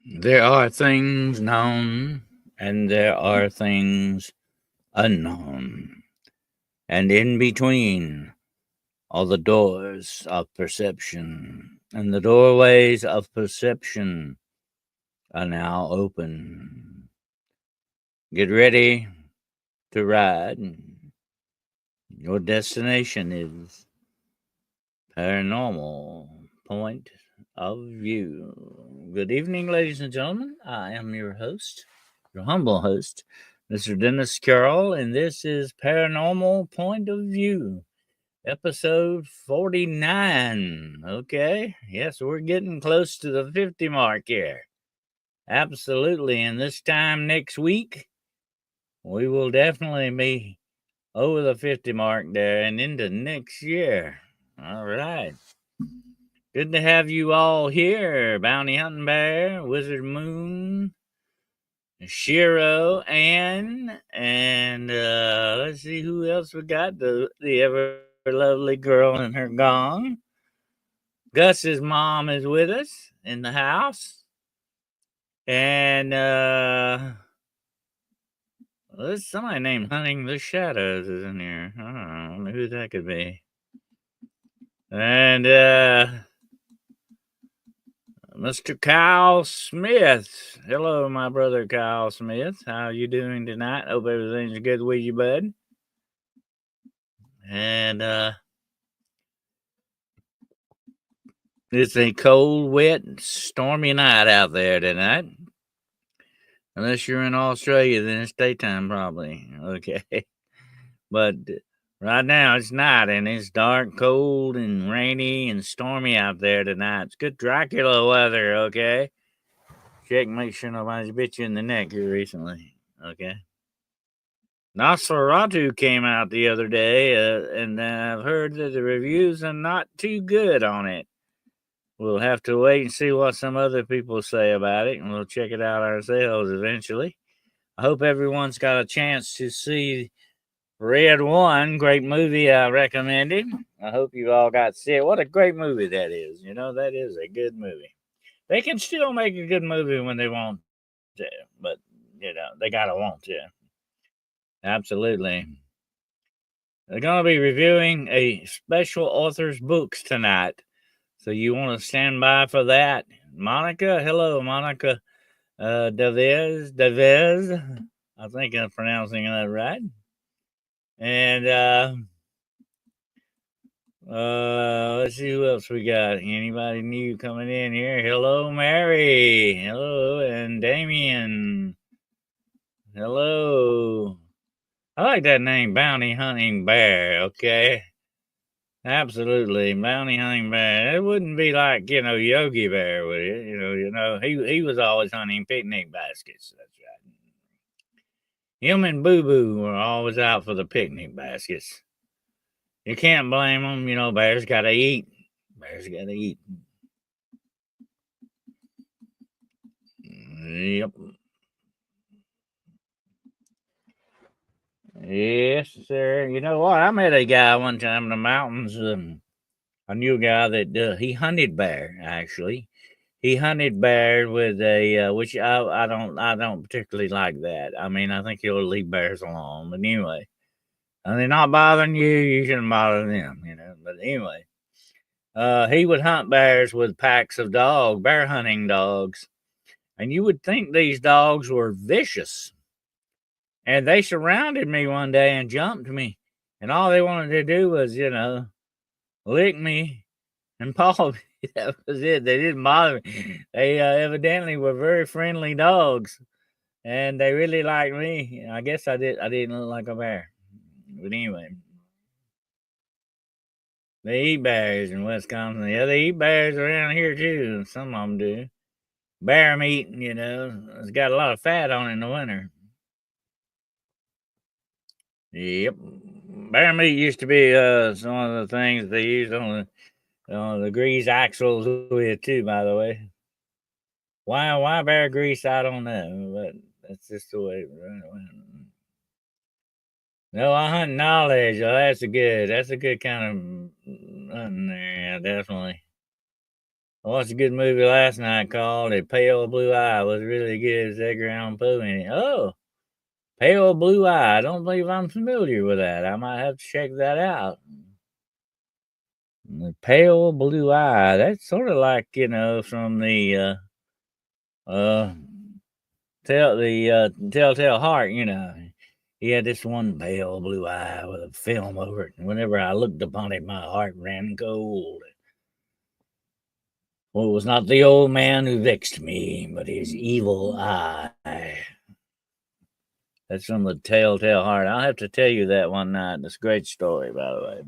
There are things known and there are things unknown. And in between are the doors of perception. And the doorways of perception are now open. Get ready to ride. Your destination is Paranormal Point of View. Good evening, ladies and gentlemen. I am your host, your humble host, Mr. Dennis Carroll, and this is Paranormal Point of View, episode 49. Okay, yes, we're getting close to the 50 mark here. Absolutely, and this time next week, we will definitely be over the 50 mark there and into next year. All right. Good to have you all here. Bounty Hunting Bear, Wizard Moon, Shiro, and let's see who else we got. The ever lovely girl in her gong. Gus's mom is with us in the house. And there's somebody named Hunting the Shadows is in here. I don't know who that could be. And Mr. Kyle Smith. Hello, my brother Kyle Smith. How you doing tonight? Hope everything's good with you, bud. And it's a cold, wet, stormy night out there tonight. Unless you're in Australia, then it's daytime probably. Okay. But right now it's night and it's dark, cold, and rainy and stormy out there tonight. It's good Dracula weather, okay? Check, make sure nobody's bit you in the neck here recently, okay? Nosferatu came out the other day, and I've heard that the reviews are not too good on it. We'll have to wait and see what some other people say about it, and we'll check it out ourselves eventually. I hope everyone's got a chance to see Red One. Great movie I recommended. I hope you all got to see it. What a great movie that is. You know, that is a good movie. They can still make a good movie when they want to, but, you know, they got to want to. Absolutely. They're going to be reviewing a special author's books tonight. So you want to stand by for that. Monica, hello, Monica Devez. I think I'm pronouncing that right. And let's see who else we got. Anybody new coming in here? Hello, Mary. Hello, and Damien. Hello. I like that name, Bounty Hunting Bear, okay? Absolutely. Bounty Hunting Bear. It wouldn't be like, Yogi Bear, would it? He was always hunting picnic baskets. That's right. Him and Boo Boo were always out for the picnic baskets. You can't blame them. Bears got to eat. Bears got to eat. Yep. Yes, sir. You know what? I met a guy one time in the mountains. I knew a guy that he hunted bear. Actually, he hunted bear with a which I don't particularly like that. I mean, I think he'll leave bears alone. But anyway, and they're not bothering you. You shouldn't bother them. But anyway, he would hunt bears with packs of bear hunting dogs, and you would think these dogs were vicious. And they surrounded me one day and jumped me. And all they wanted to do was, lick me and paw me. That was it. They didn't bother me. They evidently were very friendly dogs. And they really liked me. I guess I didn't look like a bear. But anyway. They eat bears in Wisconsin. Yeah, they eat bears around here too. Some of them do. Bear meat, it's got a lot of fat on it in the winter. Yep. Bear meat used to be some of the things they used on the grease axles with too, by the way. Why bear grease? I don't know, but that's just the way. No, I hunt knowledge. Oh, that's a good kind of hunting there. Yeah, definitely. I watched a good movie last night called A Pale Blue Eye. It was really good. It's Edgar Allan Poe in it. Oh, Pale Blue Eye. I don't believe I'm familiar with that. I might have to check that out. The Pale Blue Eye. That's sort of like, from the uh Telltale Heart, He had this one pale blue eye with a film over it, and whenever I looked upon it, my heart ran cold. Well, it was not the old man who vexed me, but his evil eye. That's from the Telltale Heart. I'll have to tell you that one night. It's a great story, by the way.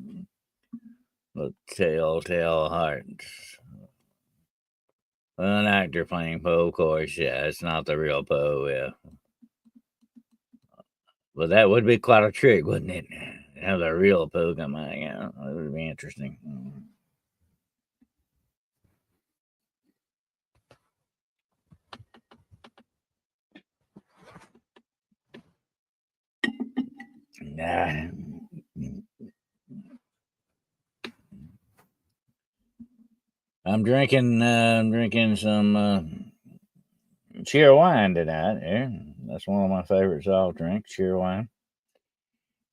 The Telltale Heart. An actor playing Poe, of course. Yeah, it's not the real Poe. Yeah, but that would be quite a trick, wouldn't it? Have the real Poe come out. Yeah, that would be interesting. Nah. I'm drinking some cheer wine tonight. Yeah, that's one of my favorite soft drinks, cheer wine.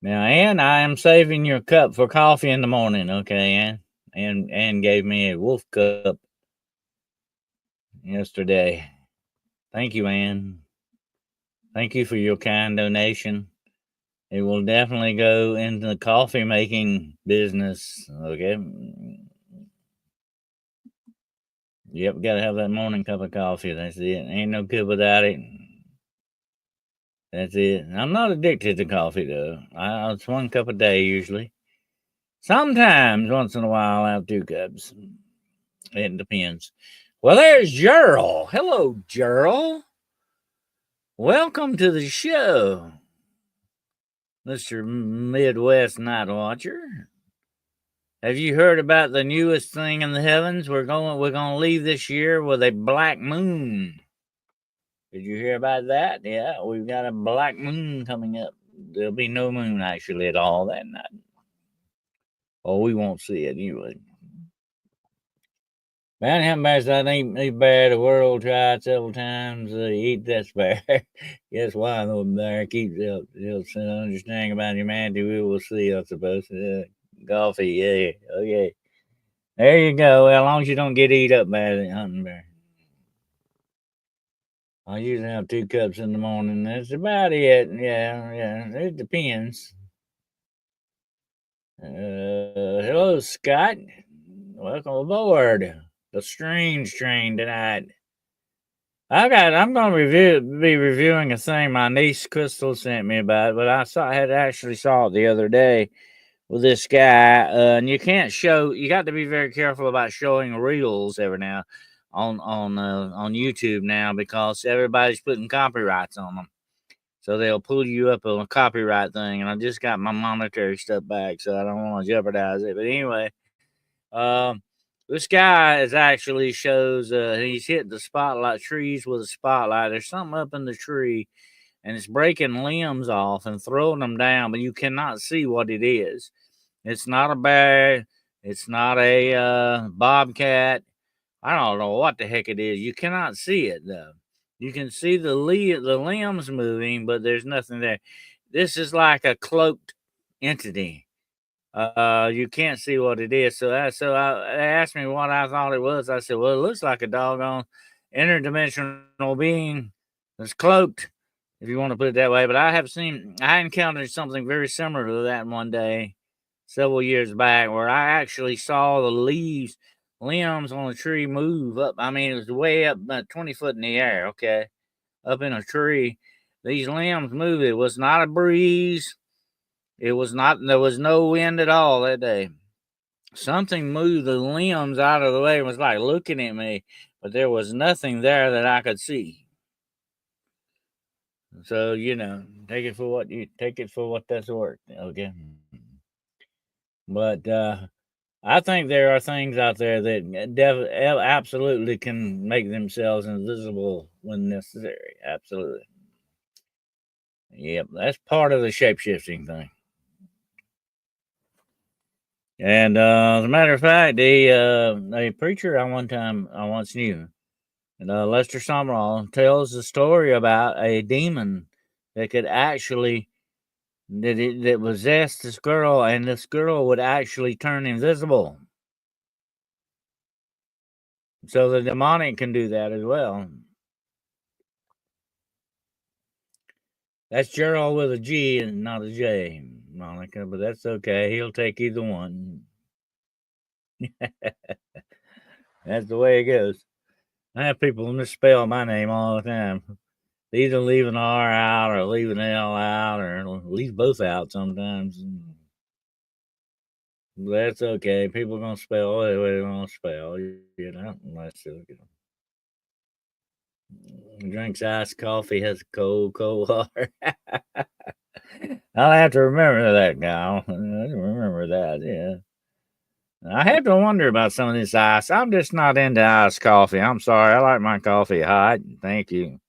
Now, Ann, I am saving your cup for coffee in the morning, okay, Ann? Ann gave me a wolf cup yesterday. Thank you, Ann. Thank you for your kind donation. It will definitely go into the coffee making business, okay? Yep, gotta have that morning cup of coffee. That's it. Ain't no good without it. That's it. I'm not addicted to coffee though. It's one cup a day usually. Sometimes, once in a while, I'll have 2 cups. It depends. Well, there's Gerald. Hello, Gerald. Welcome to the show, Mr. Midwest Night Watcher. Have you heard about the newest thing in the heavens? We're gonna leave this year with a black moon. Did you hear about that? Yeah, we've got a black moon coming up. There'll be no moon actually at all that night. Oh, we won't see it anyway. Man, how much I eat bear the world tried several times to eat this bear. Guess why the bear keeps up. He'll understand about humanity. We will see, I suppose. Coffee, yeah. Okay. There you go. As long as you don't get eat up by the hunting bear. I usually have 2 cups in the morning. That's about it. Yeah. It depends. Hello, Scott. Welcome aboard the Strange Train tonight. I'm going to be reviewing a thing my niece Crystal sent me about, but had actually saw it the other day with this guy. And you got to be very careful about showing reels every now on YouTube now because everybody's putting copyrights on them. So they'll pull you up on a copyright thing. And I just got my monetary stuff back, so I don't want to jeopardize it. But anyway, this guy actually shows he's hitting the spotlight trees with a spotlight. There's something up in the tree, and it's breaking limbs off and throwing them down, but you cannot see what it is. It's not a bear. It's not a bobcat. I don't know what the heck it is. You cannot see it though. You can see the limbs moving, but there's nothing there. This is like a cloaked entity. You can't see what it is. They asked me what I thought it was. I said, well, it looks like a doggone interdimensional being that's cloaked, if you want to put it that way. But I encountered something very similar to that one day several years back where I actually saw the limbs on a tree move up. I mean, it was way up, about 20 foot in the air, okay, up in a tree. These limbs moved. It was not a breeze. There was no wind at all that day. Something moved the limbs out of the way and was like looking at me, but there was nothing there that I could see. So, take it for what that's worth. Okay. But I think there are things out there that absolutely can make themselves invisible when necessary. Absolutely. Yep, that's part of the shape shifting thing. And as a matter of fact, a preacher I once knew, Lester Summerall, tells a story about a demon that could actually that possessed this girl, and this girl would actually turn invisible. So the demonic can do that as well. That's Gerald with a G and not a J, Monica, but that's okay. He'll take either one. That's the way it goes. I have people misspell my name all the time. They either leave an R out or leave an L out or leave both out sometimes. That's okay. People are going to spell the way they want to spell, That's okay. Drinks iced coffee, has cold water. I'll have to remember that, Kyle. I remember that, yeah. I have to wonder about some of this ice. I'm just not into iced coffee. I'm sorry. I like my coffee hot. Thank you.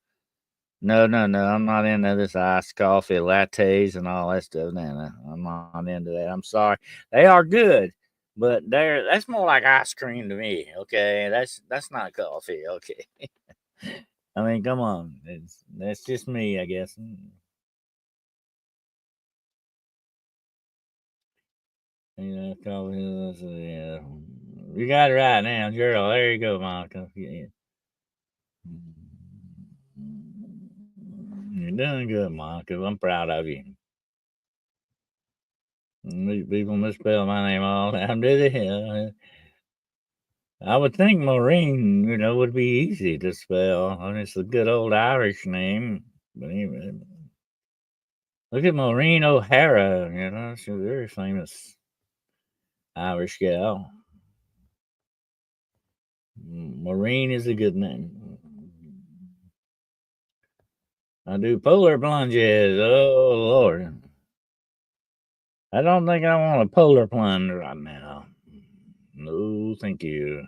No. I'm not into this iced coffee, lattes, and all that stuff. No. I'm not into that. I'm sorry. They are good, but that's more like ice cream to me. Okay, that's not coffee. Okay. I mean, come on. That's just me, I guess. Coffee. Yeah. You got it right now, Gerald. There you go, Monica. Yeah. You're doing good, Monica. I'm proud of you. People misspell my name all the time, do they? I would think Maureen, would be easy to spell. I mean, it's a good old Irish name. But anyway, look at Maureen O'Hara. She's a very famous Irish gal. Maureen is a good name. I do polar plunges. Oh, Lord. I don't think I want a polar plunge right now. No, thank you.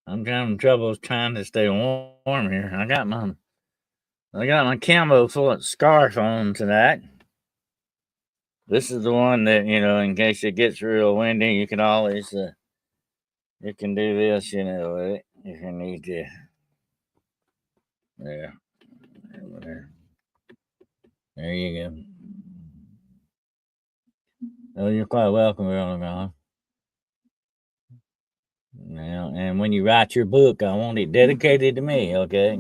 I'm having trouble trying to stay warm here. I got my camo full scarf on tonight. This is the one that, in case it gets real windy, you can always you can do this, with it if you need to. Yeah. There you go. Oh, you're quite welcome, Veronica. Now, and when you write your book, I want it dedicated to me, okay?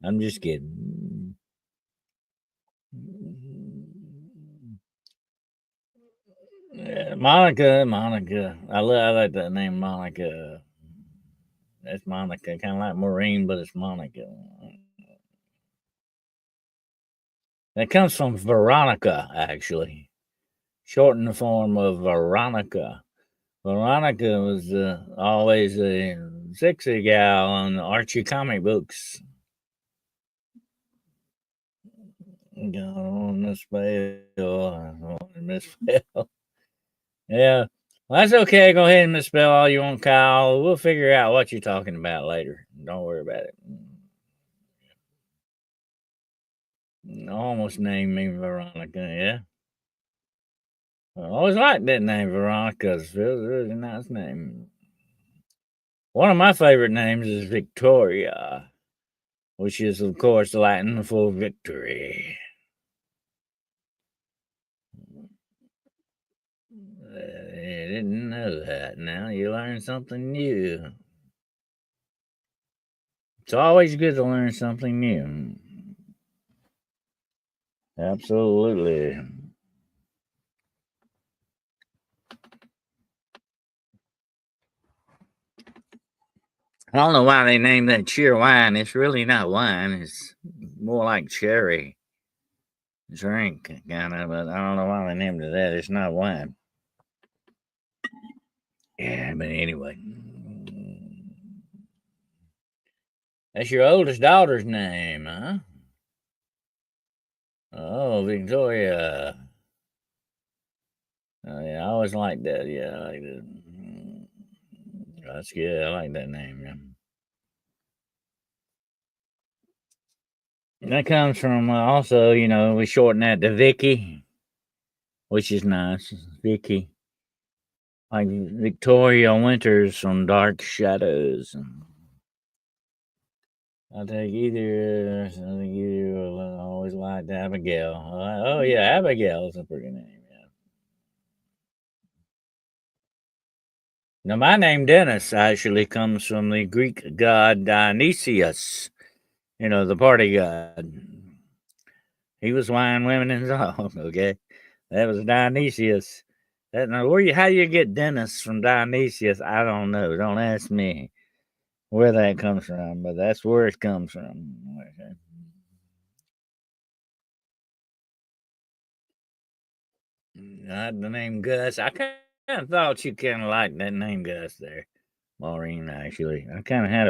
I'm just kidding. Yeah, Monica. I like that name, Monica. That's Monica, kind of like Maureen, but it's Monica. That comes from Veronica, actually. Shortened form of Veronica. Veronica was always a sexy gal on Archie comic books. Misspell. Yeah. Well, that's okay. Go ahead and misspell all you want, Kyle. We'll figure out what you're talking about later. Don't worry about it. Almost named me Veronica, yeah. I always liked that name, Veronica. It's a really nice name. One of my favorite names is Victoria, which is, of course, Latin for victory. I didn't know that. Now you learn something new. It's always good to learn something new. Absolutely. I don't know why they named that cheer wine. It's really not wine. It's more like cherry drink, kind of. But I don't know why they named it that. It's not wine. Yeah, but anyway. That's your oldest daughter's name, huh? Oh, Victoria. Oh, yeah, I always liked that. Yeah, I like that. That's good. I like that name. Yeah. That comes from also, we shorten that to Vicky. which is nice. Vicky, like Victoria Winters from Dark Shadows. I think either. I always liked Abigail. Oh yeah, Abigail is a pretty name. Yeah. Now my name Dennis actually comes from the Greek god Dionysius. You know, the party god. He was wine, women, and song. Okay, that was Dionysius. Now, how you get Dennis from Dionysius? I don't know. Don't ask me where that comes from, but that's where it comes from. Okay. The name Gus. I kind of thought you kind of liked that name Gus there, Maureen. Actually, I kind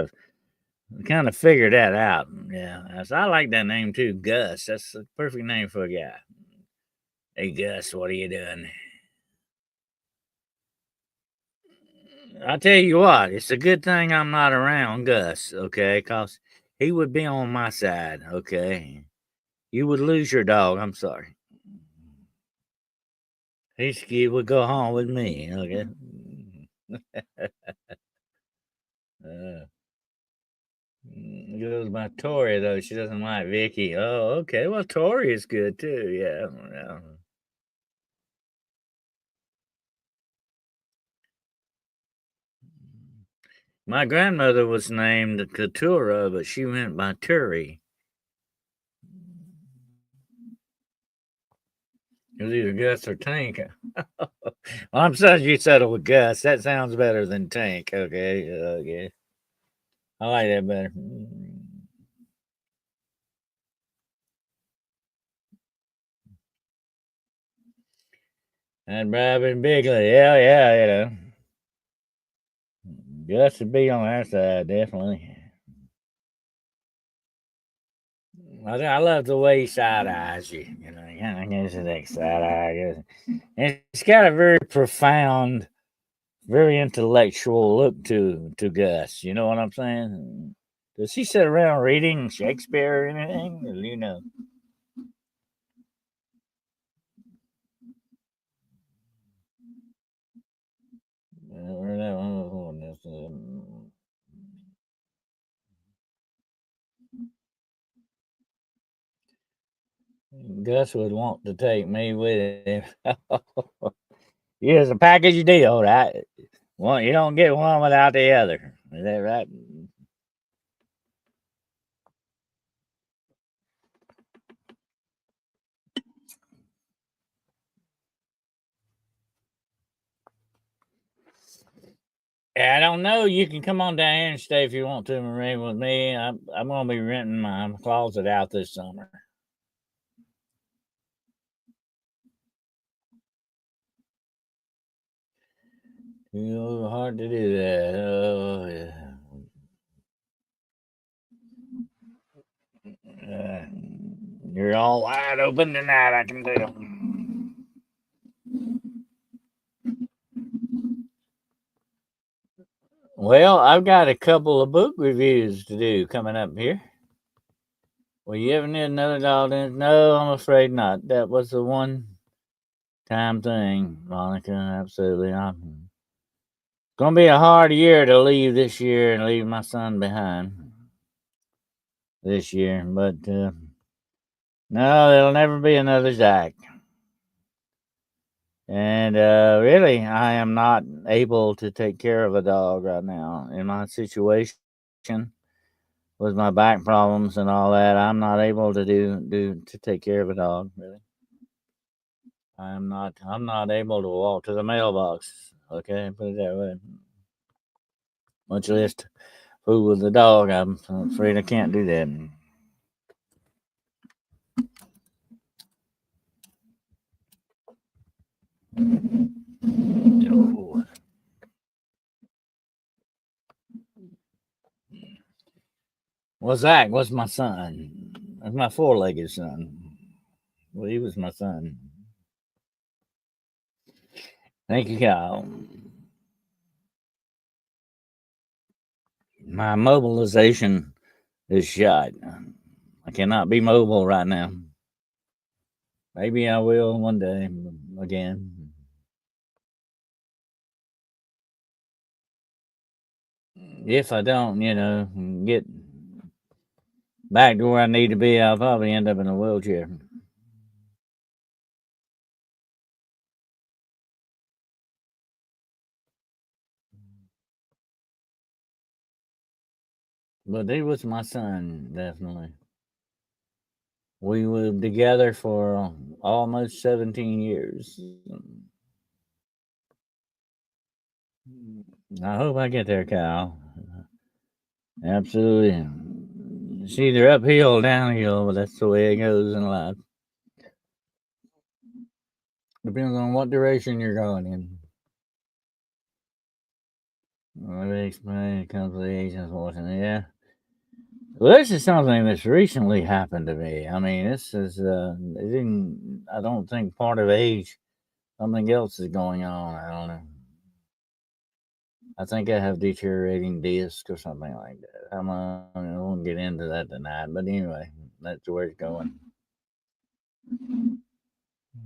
of figured that out. Yeah, so I like that name too, Gus. That's the perfect name for a guy. Hey Gus, what are you doing? I tell you what, it's a good thing I'm not around Gus, okay? Cause he would be on my side, okay? You would lose your dog. I'm sorry. He would go home with me, okay? Uh, goes by Tori though. She doesn't like Vicky. Oh, okay. Well, Tori is good too. Yeah. Yeah. My grandmother was named Keturah, but she went by Turi. It was either Gus or Tank. Well, I'm sorry you settled with Gus. That sounds better than Tank. Okay. Okay. I like that better. And Robin Bigley. Yeah, yeah, you know. Gus would be on our side, definitely. I love the way he side eyes you. You know, he kind of gives you that side eye. It's got a very profound, very intellectual look to Gus. You know what I'm saying? Does he sit around reading Shakespeare or anything? Or, you know, Gus would want to take me with him. Here's a package deal, right? One, you don't get one without the other. Is that right? Yeah, I don't know. You can come on down here and stay if you want to, Marie, with me. I'm going to be renting my closet out this summer. You know, hard to do that. Oh, yeah. Uh, you're all wide open tonight, I can tell. Well, I've got a couple of book reviews to do coming up here. Well, you ever need another dog? No, I'm afraid not. That was the one time thing, Monica. Absolutely. I'm gonna be a hard year to leave this year and leave my son behind this year, but no, there'll never be another Zach. And really, I am not able to take care of a dog right now in my situation with my back problems and all that. I'm not able to do to take care of a dog. Really, I'm not able to walk to the mailbox. Okay, put it that way. Much less fool with the dog. I'm afraid I can't do that. Oh. Well, Zach was my son. That's my four-legged son. Well, he was my son. Thank you, Kyle. My mobilization is shot. I cannot be mobile right now. Maybe I will one day again. If I don't, get back to where I need to be, I'll probably end up in a wheelchair. But he was my son, definitely. We were together for almost 17 years. I hope I get there, Kyle. Absolutely. It's either uphill or downhill, but that's the way it goes in life. Depends on what direction you're going in. Let me explain. It comes to the age, unfortunately. Yeah. Well, this is something that's recently happened to me. I mean, this is, it didn't, I don't think part of age, something else is going on. I don't know. I think I have deteriorating disc or something like that. I won't get into that tonight, but anyway, that's where it's going.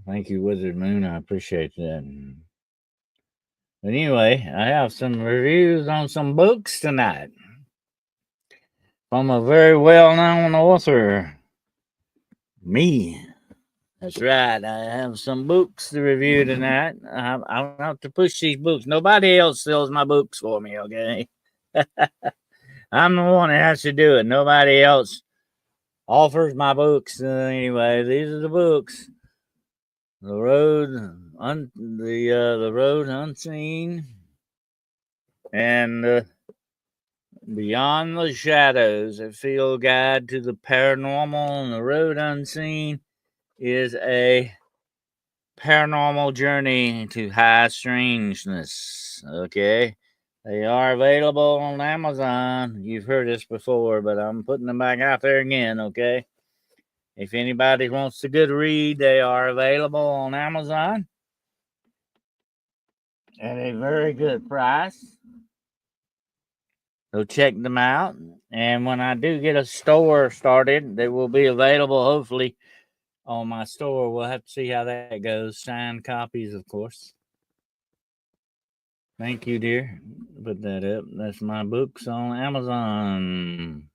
Thank you, Wizard Moon. I appreciate that. But anyway, I have some reviews on some books tonight from a very well known author. Me. That's right. I have some books to review tonight. I have to push these books. Nobody else sells my books for me, okay? I'm the one that has to do it. Nobody else offers my books. Anyway, these are the books. The Road Unseen, and Beyond the Shadows, a field guide to the paranormal. And The Road Unseen is a paranormal journey to high strangeness. Okay. They are available on Amazon. You've heard this before, but I'm putting them back out there again, okay? If anybody wants a good read, they are available on Amazon at a very good price. So check them out. And when I do get a store started, they will be available hopefully on my store. We'll have to see how that goes. Signed copies, of course. Thank you, dear. Put that up. That's my books on Amazon.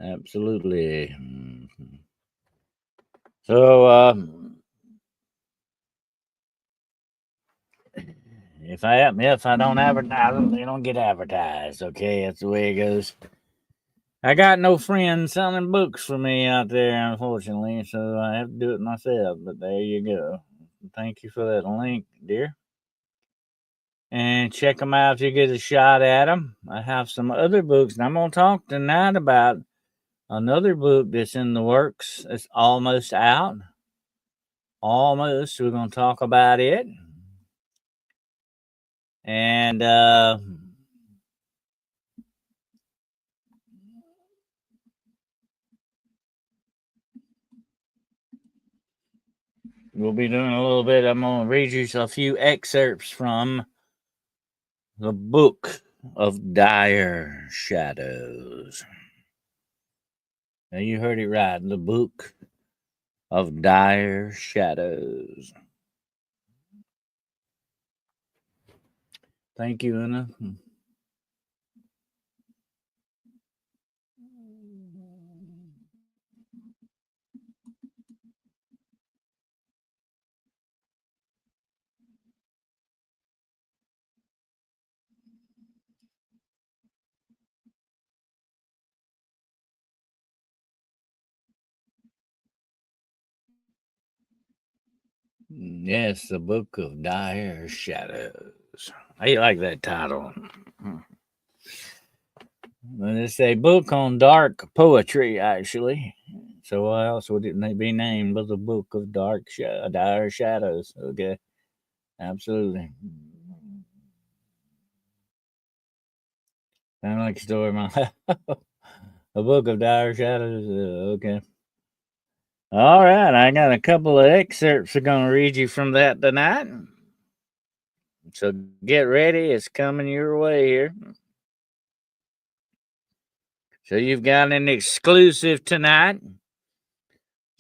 Absolutely. So, if I don't advertise them, they don't get advertised. Okay, that's the way it goes. I got no friends selling books for me out there, unfortunately, so I have to do it myself. But there you go. Thank you for that link, dear. And check them out if you get a shot at them. I have some other books, and I'm going to talk tonight about another book that's in the works. It's almost out. Almost. We're going to talk about it. And we'll be doing a little bit. I'm going to read you a few excerpts from the Book of Dire Shadows. Now, you heard it right. The Book of Dire Shadows. Thank you, Anna. Yes, the Book of Dire Shadows. I like that title. It's a book on dark poetry, actually. So why else would it be named but the Book of Dire Shadows? Okay, absolutely. Sound like a story of my A Book of Dire Shadows. Okay. All right, I got a couple of excerpts I'm going to read you from that tonight. So get ready, it's coming your way here. So you've got an exclusive tonight.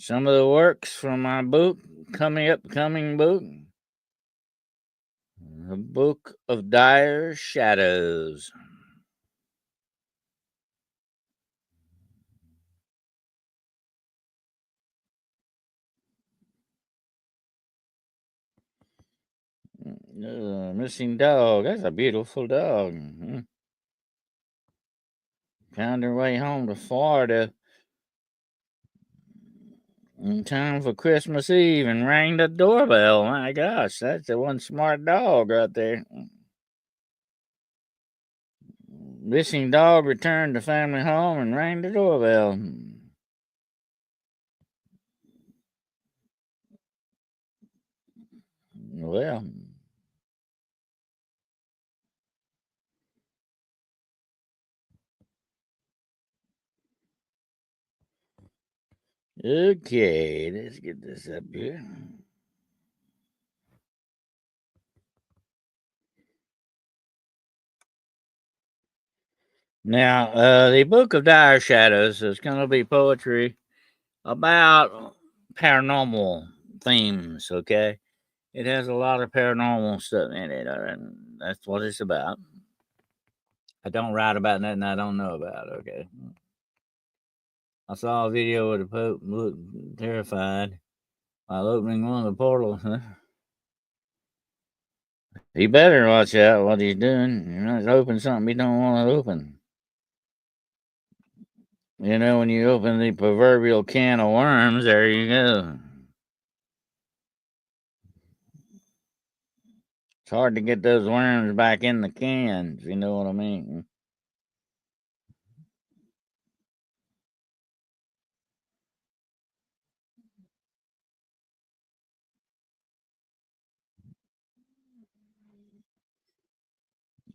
some of the works from my book, upcoming book, The Book of Dire Shadows. Missing dog. That's a beautiful dog. Found her way home to Florida in time for Christmas Eve and rang the doorbell. My gosh, that's the one smart dog right there. Missing dog returned to family home and rang the doorbell. Well, okay, let's get this up here. Now, the Book of Dire Shadows is going to be poetry about paranormal themes, okay? It has a lot of paranormal stuff in it, and that's what it's about. I don't write about nothing I don't know about, okay? I saw a video of the Pope look terrified while opening one of the portals. He better watch out what he's doing. You're not open something he don't want to open. You know, when you open the proverbial can of worms, there you go. It's hard to get those worms back in the can, if you know what I mean.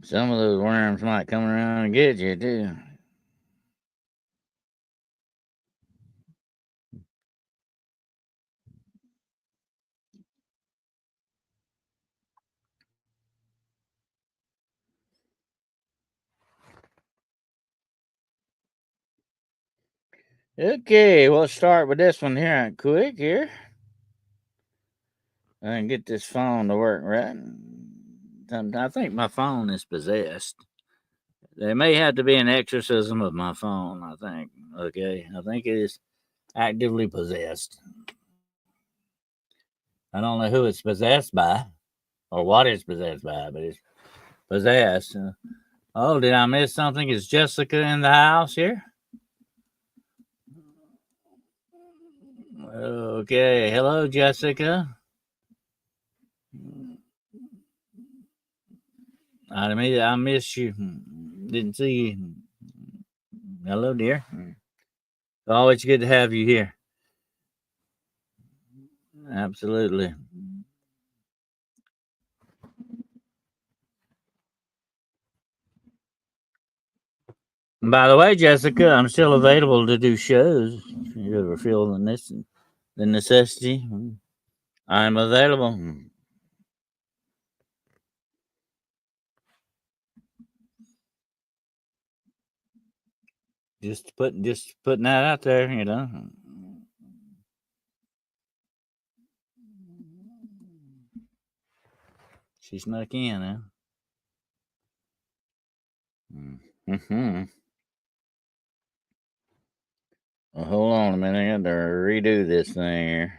Some of those worms might come around and get you, too. Okay, we'll start with this one here quick here. And get this phone to work right. I think my phone is possessed. There may have to be an exorcism of my phone, I think. Okay, I think it is actively possessed. I don't know who it's possessed by or what it's possessed by, but it's possessed. Oh, did I miss something? Is Jessica in the house here? Okay, hello, Jessica. I missed you. Didn't see you. Hello, dear. Always good to have you here. Absolutely. By the way, Jessica, I'm still available to do shows. If you ever feel the necessity, I'm available. Just putting that out there, you know. She snuck in, huh? Mm-hmm. Well, hold on a minute. I got to redo this thing here.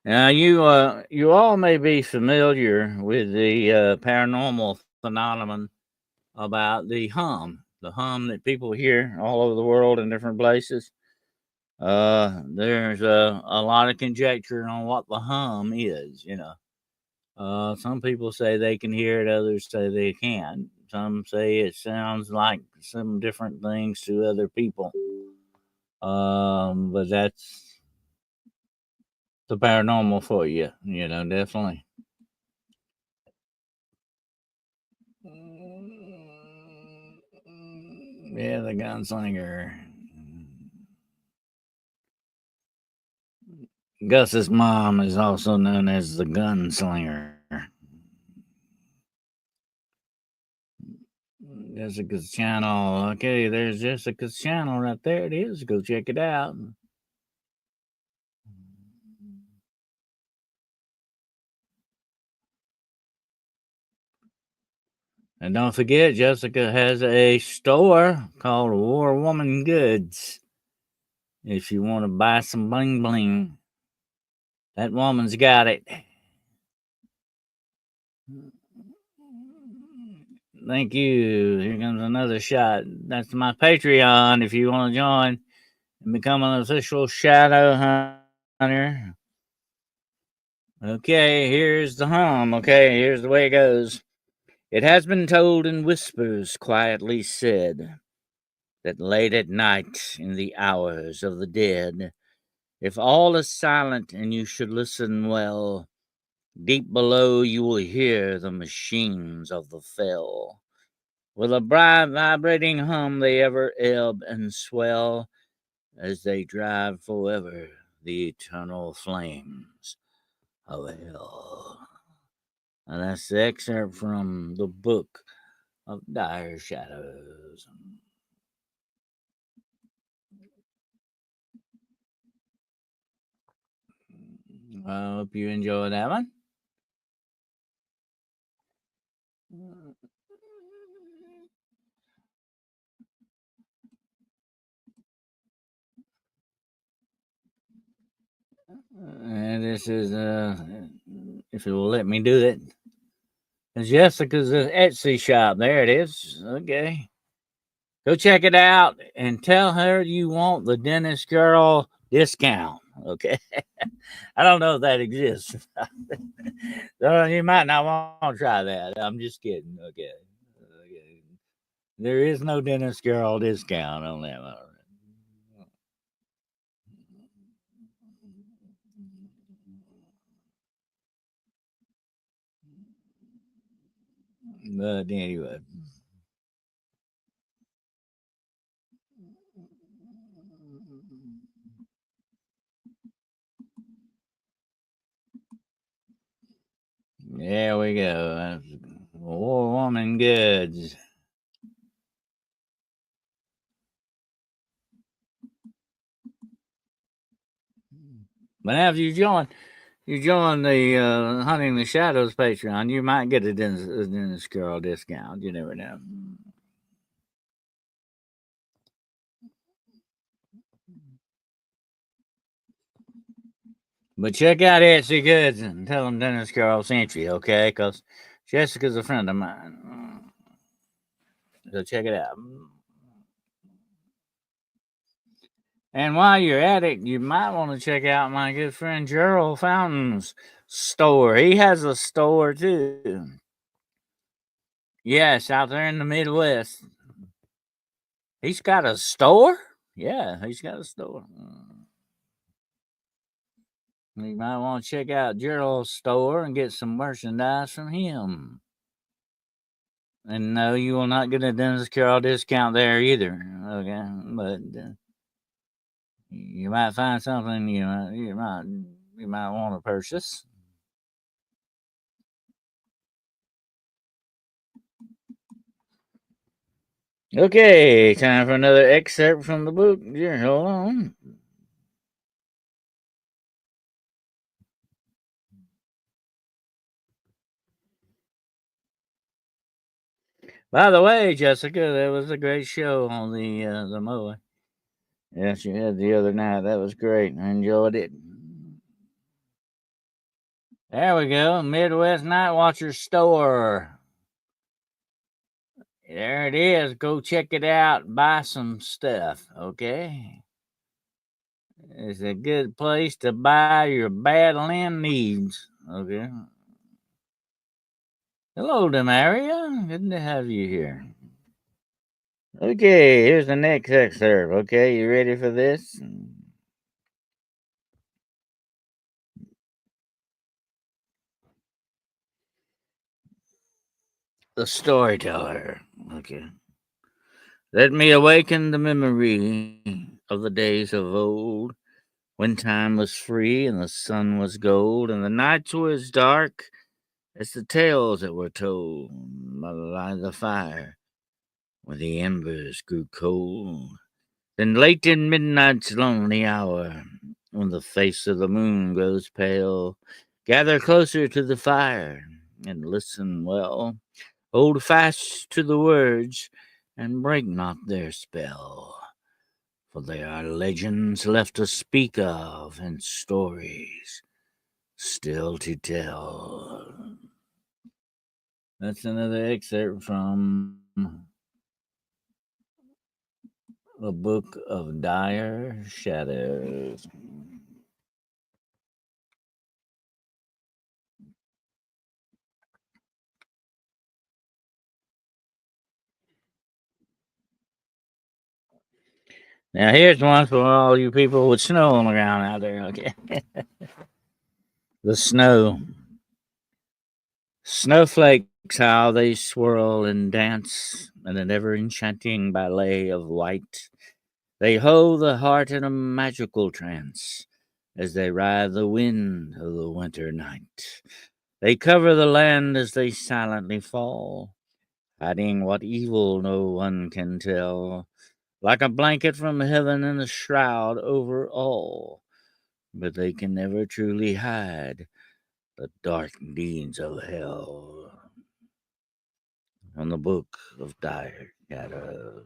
Now, you all may be familiar with the paranormal phenomenon about the hum that people hear all over the world in different places. There's a lot of conjecture on what the hum is. You know, some people say they can hear it, others say they can't. Some say it sounds like some different things to other people. But that's the paranormal for you. You know, definitely. Yeah, the gunslinger. Gus's mom is also known as the gunslinger. Jessica's channel. Okay, there's Jessica's channel right there. It is. Go check it out. And don't forget, Jessica has a store called War Woman Goods. If you want to buy some bling bling, that woman's got it. Thank you. Here comes another shot. That's my Patreon if you want to join and become an official shadow hunter. Okay, here's the hum. Okay, here's the way it goes. It has been told in whispers, quietly said, that late at night, in the hours of the dead, if all is silent and you should listen well, deep below you will hear the machines of the fell. With a bright vibrating hum they ever ebb and swell as they drive forever the eternal flames of hell. And that's the excerpt from the book of Dire Shadows. I hope you enjoy that one. And this is, if it will let me do it, it's Jessica's Etsy shop. There it is. Okay. Go check it out and tell her you want the dentist girl discount. Okay. I don't know if that exists. You might not want to try that. I'm just kidding. Okay. There is no dentist girl discount on that one. But anyway. There we go. War Woman Goods. But now if you join the Hunting the Shadows Patreon, you might get a dentist girl discount. You never know. But check out Etsy Goods and tell them Dennis Carl sent you, okay? Because Jessica's a friend of mine. So check it out. And while you're at it, you might want to check out my good friend Gerald Fountain's store. He has a store too. Yes, out there in the Midwest. He's got a store? Yeah, he's got a store. You might want to check out Gerald's store and get some merchandise from him. And no, you will not get a Dennis Carroll discount there either. Okay, but you might find something you might want to purchase. Okay, time for another excerpt from the book. Here, hold on. By the way, Jessica, that was a great show on the Moa. Yes, you had the other night. That was great. I enjoyed it. There we go. Midwest Night Watcher store. There it is. Go check it out. Buy some stuff. Okay. It's a good place to buy your bad land needs. Okay. Hello, Demaria. Good to have you here. Okay, here's the next excerpt. Okay, you ready for this? The storyteller. Okay. Let me awaken the memory of the days of old when time was free and the sun was gold and the nights were as dark as the tales that were told by the fire when the embers grew cold. Then late in midnight's lonely hour, when the face of the moon grows pale, gather closer to the fire and listen well. Hold fast to the words and break not their spell, for they are legends left to speak of and stories still to tell. That's another excerpt from the Book of Dire Shadows. Now, here's one for all you people with snow on the ground out there, okay? The snow. Snowflakes, how they swirl and dance in an ever enchanting ballet of white. They hold the heart in a magical trance as they ride the wind of the winter night. They cover the land as they silently fall, hiding what evil no one can tell, like a blanket from heaven and a shroud over all. But they can never truly hide the dark deeds of hell. On the Book of Dire Shadows.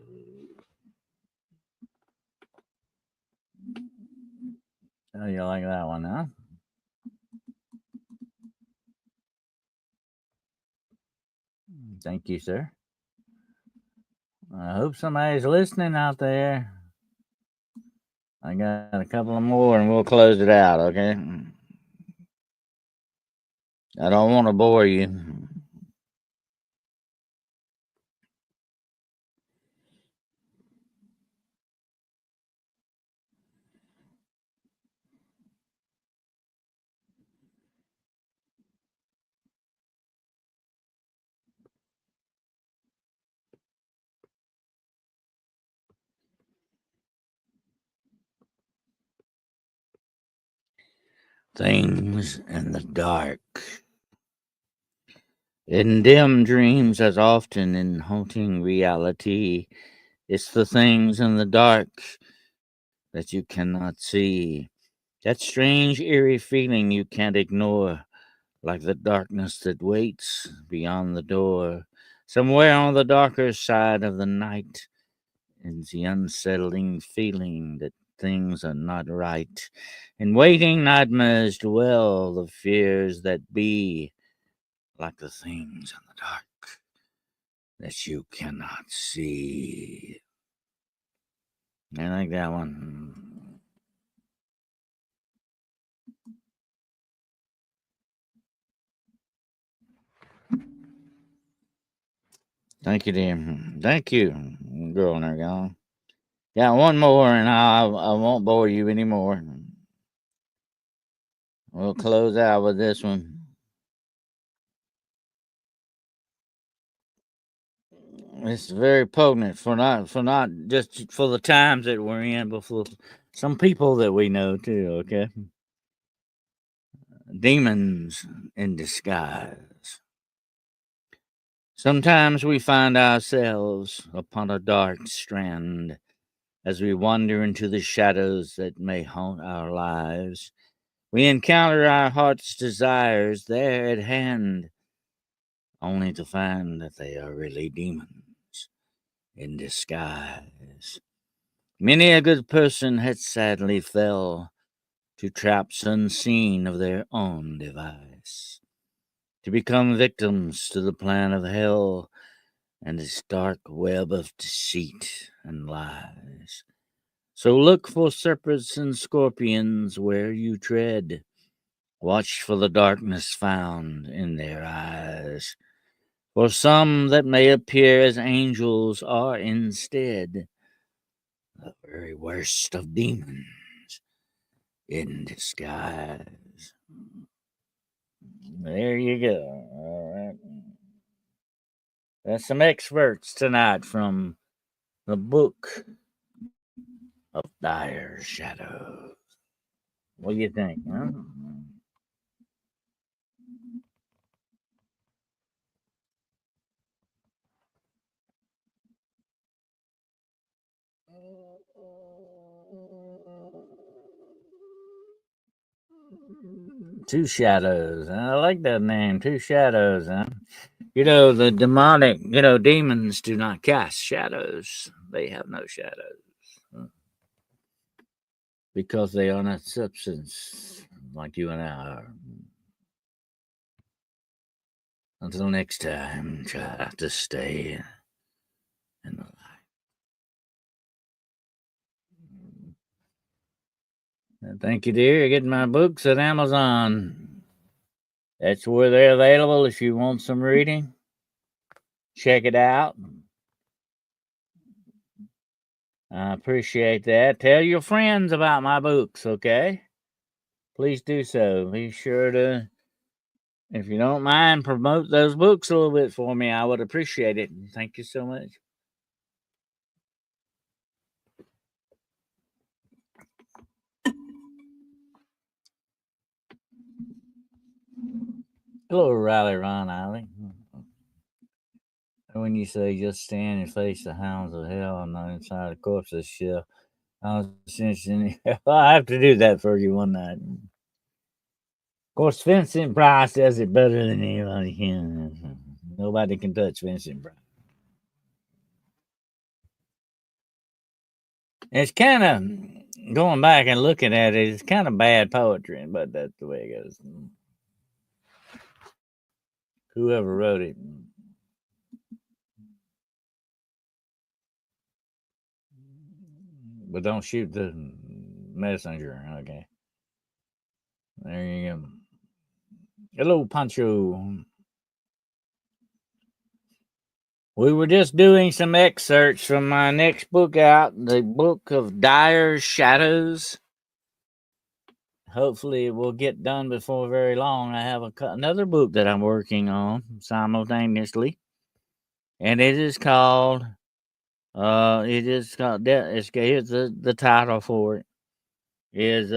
Oh, you like that one, huh? Thank you, sir. I hope somebody's listening out there. I got a couple of more and we'll close it out, okay? I don't want to bore you. Things in the dark. In dim dreams, as often in haunting reality, it's the things in the dark that you cannot see. That strange, eerie feeling you can't ignore, like the darkness that waits beyond the door. Somewhere on the darker side of the night is the unsettling feeling that things are not right. In waiting nightmares dwell the fears that be, like the things in the dark that you cannot see. I like that one. Thank you, dear. Thank you, girl there, y'all. Got one more, and I won't bore you anymore. We'll close out with this one. It's very potent for not just for the times that we're in, but for some people that we know too. Okay, demons in disguise. Sometimes we find ourselves upon a dark strand as we wander into the shadows that may haunt our lives. We encounter our heart's desires there at hand, only to find that they are really demons in disguise. Many a good person had sadly fell to traps unseen of their own device, to become victims to the plan of hell and its dark web of deceit and lies. So look for serpents and scorpions where you tread. Watch for the darkness found in their eyes. For some that may appear as angels are instead the very worst of demons in disguise. There you go. All right. That's some experts tonight from the Book of Dire Shadows. What do you think? Huh? Two Shadows. I like that name. Two Shadows. Huh? The demonic, demons do not cast shadows. They have no shadows because they are not substance like you and I are. Until next time, try to stay in the light. Thank you, dear. Getting my books at Amazon. That's where they're available if you want some reading. Check it out. I appreciate that. Tell your friends about my books, okay? Please do so. Be sure to, if you don't mind, promote those books a little bit for me. I would appreciate it. Thank you so much. Hello, Riley Ron Alley. When you say just stand and face the hounds of hell on the inside of the corpse's shell, I was thinking, I have to do that for you one night. Of course, Vincent Price does it better than anybody can. Nobody can touch Vincent Price. It's kind of going back and looking at it. It's kind of bad poetry, but that's the way it goes. Whoever wrote it, but don't shoot the messenger. Okay, there you go. Hello, Pancho. We were just doing some excerpts from my next book out, the Book of Dire Shadows. Hopefully, it will get done before very long. I have another book that I'm working on simultaneously, and it is called. Here's the title for it is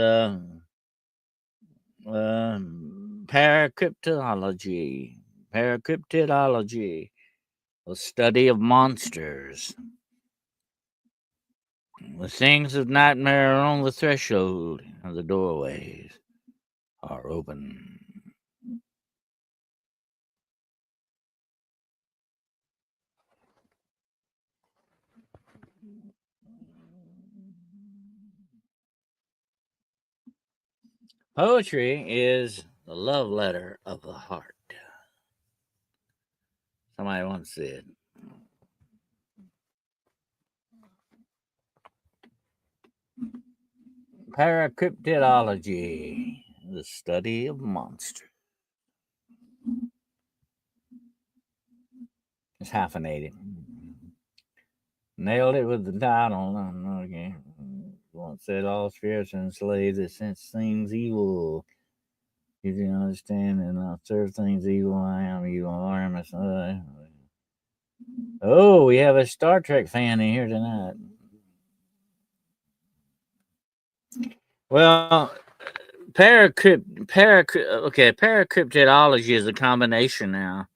paracryptology. Paracryptology, a study of monsters. The things of nightmare are on the threshold, and the doorways are open. Poetry is the love letter of the heart. Somebody once said. Paracryptology, the study of monsters. It's hyphenated. Nailed it with the title. Okay. Once said all spirits are enslaved that sense things evil. You can understand and not serve things evil. I am evil. I am a. Oh, we have a Star Trek fan in here tonight. Well, paracryptology is a combination now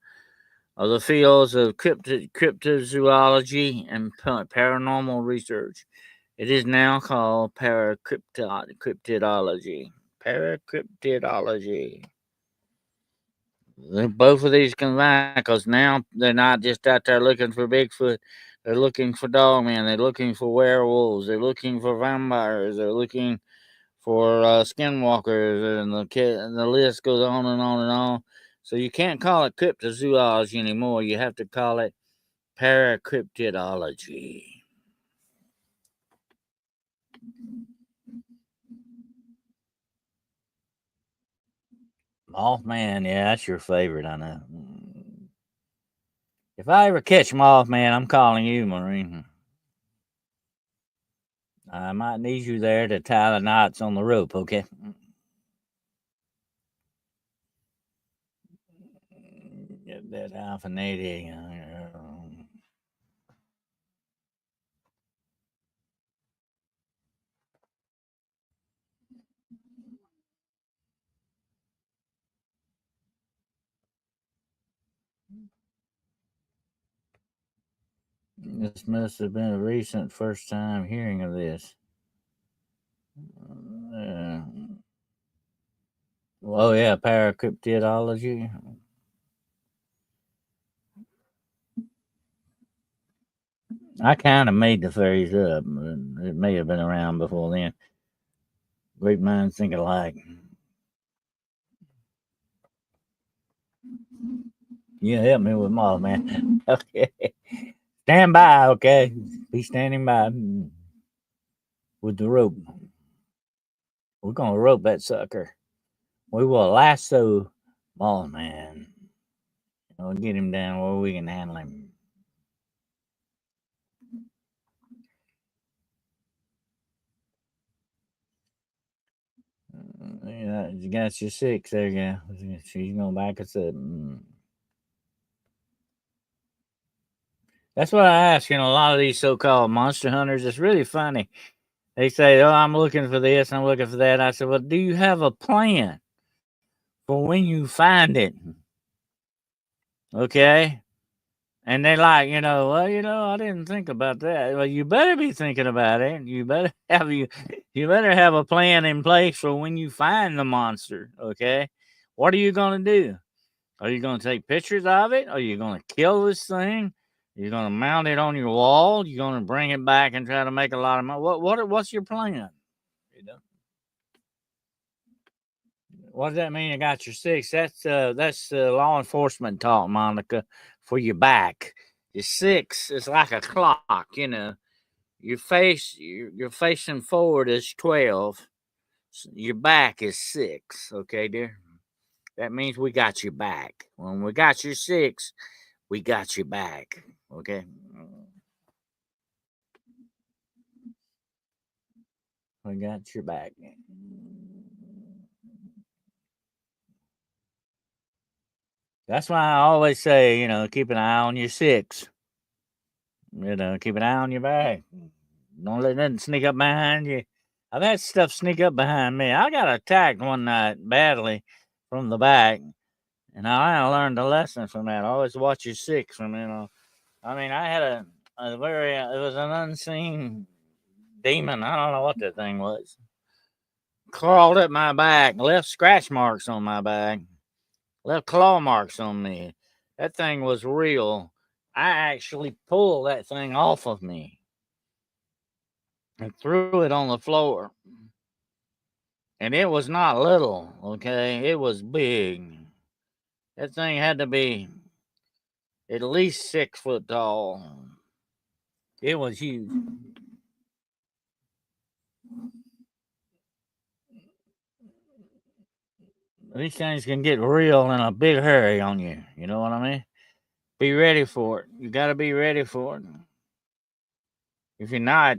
of the fields of cryptozoology and paranormal research. It is now called paracryptology. Paracryptology. Both of these combine because now they're not just out there looking for Bigfoot. They're looking for dogmen. They're looking for werewolves. They're looking for vampires. They're looking for skinwalkers, and the list goes on and on and on. So you can't call it cryptozoology anymore. You have to call it paracryptology. Mothman, yeah, that's your favorite, I know. If I ever catch Mothman, I'm calling you, Marine. I might need you there to tie the knots on the rope, okay? Get that hyphenated. This must have been a recent first time hearing of this. Uh, oh yeah, paracryptology. I kind of made the phrase up. It may have been around before then. Great minds think alike. You help me with my man. Okay. Stand by, okay? Be standing by with the rope. We're gonna rope that sucker. We will lasso Ball Man. We'll get him down where we can handle him. Yeah, you got your six there, yeah. She's gonna back us up. That's what I ask, a lot of these so-called monster hunters. It's really funny. They say, "Oh, I'm looking for this, I'm looking for that." I said, "Well, do you have a plan for when you find it?" Okay. And they like, well, I didn't think about that. Well, you better be thinking about it. You better have a plan in place for when you find the monster. Okay. What are you gonna do? Are you gonna take pictures of it? Are you gonna kill this thing? You're gonna mount it on your wall? You're gonna bring it back and try to make a lot of money? What's your plan? You know? What does that mean? You got your six. That's law enforcement talk, Monica, for your back. Your six is like a clock. You're facing forward is 12. Your back is 6. Okay, dear. That means we got your back. When we got your 6, we got your back. Okay. We got your back. That's why I always say, keep an eye on your 6. Keep an eye on your back. Don't let nothing sneak up behind you. I've had stuff sneak up behind me. I got attacked one night badly from the back, and I learned a lesson from that. Always watch your 6 from, I mean, I had it was an unseen demon. I don't know what that thing was. Crawled up my back, left scratch marks on my back, left claw marks on me. That thing was real. I actually pulled that thing off of me and threw it on the floor. And it was not little, okay? It was big. That thing had to be at least 6 foot tall. It was huge. These things can get real in a big hurry on you. You know what I mean? Be ready for it. You got to be ready for it. If you're not,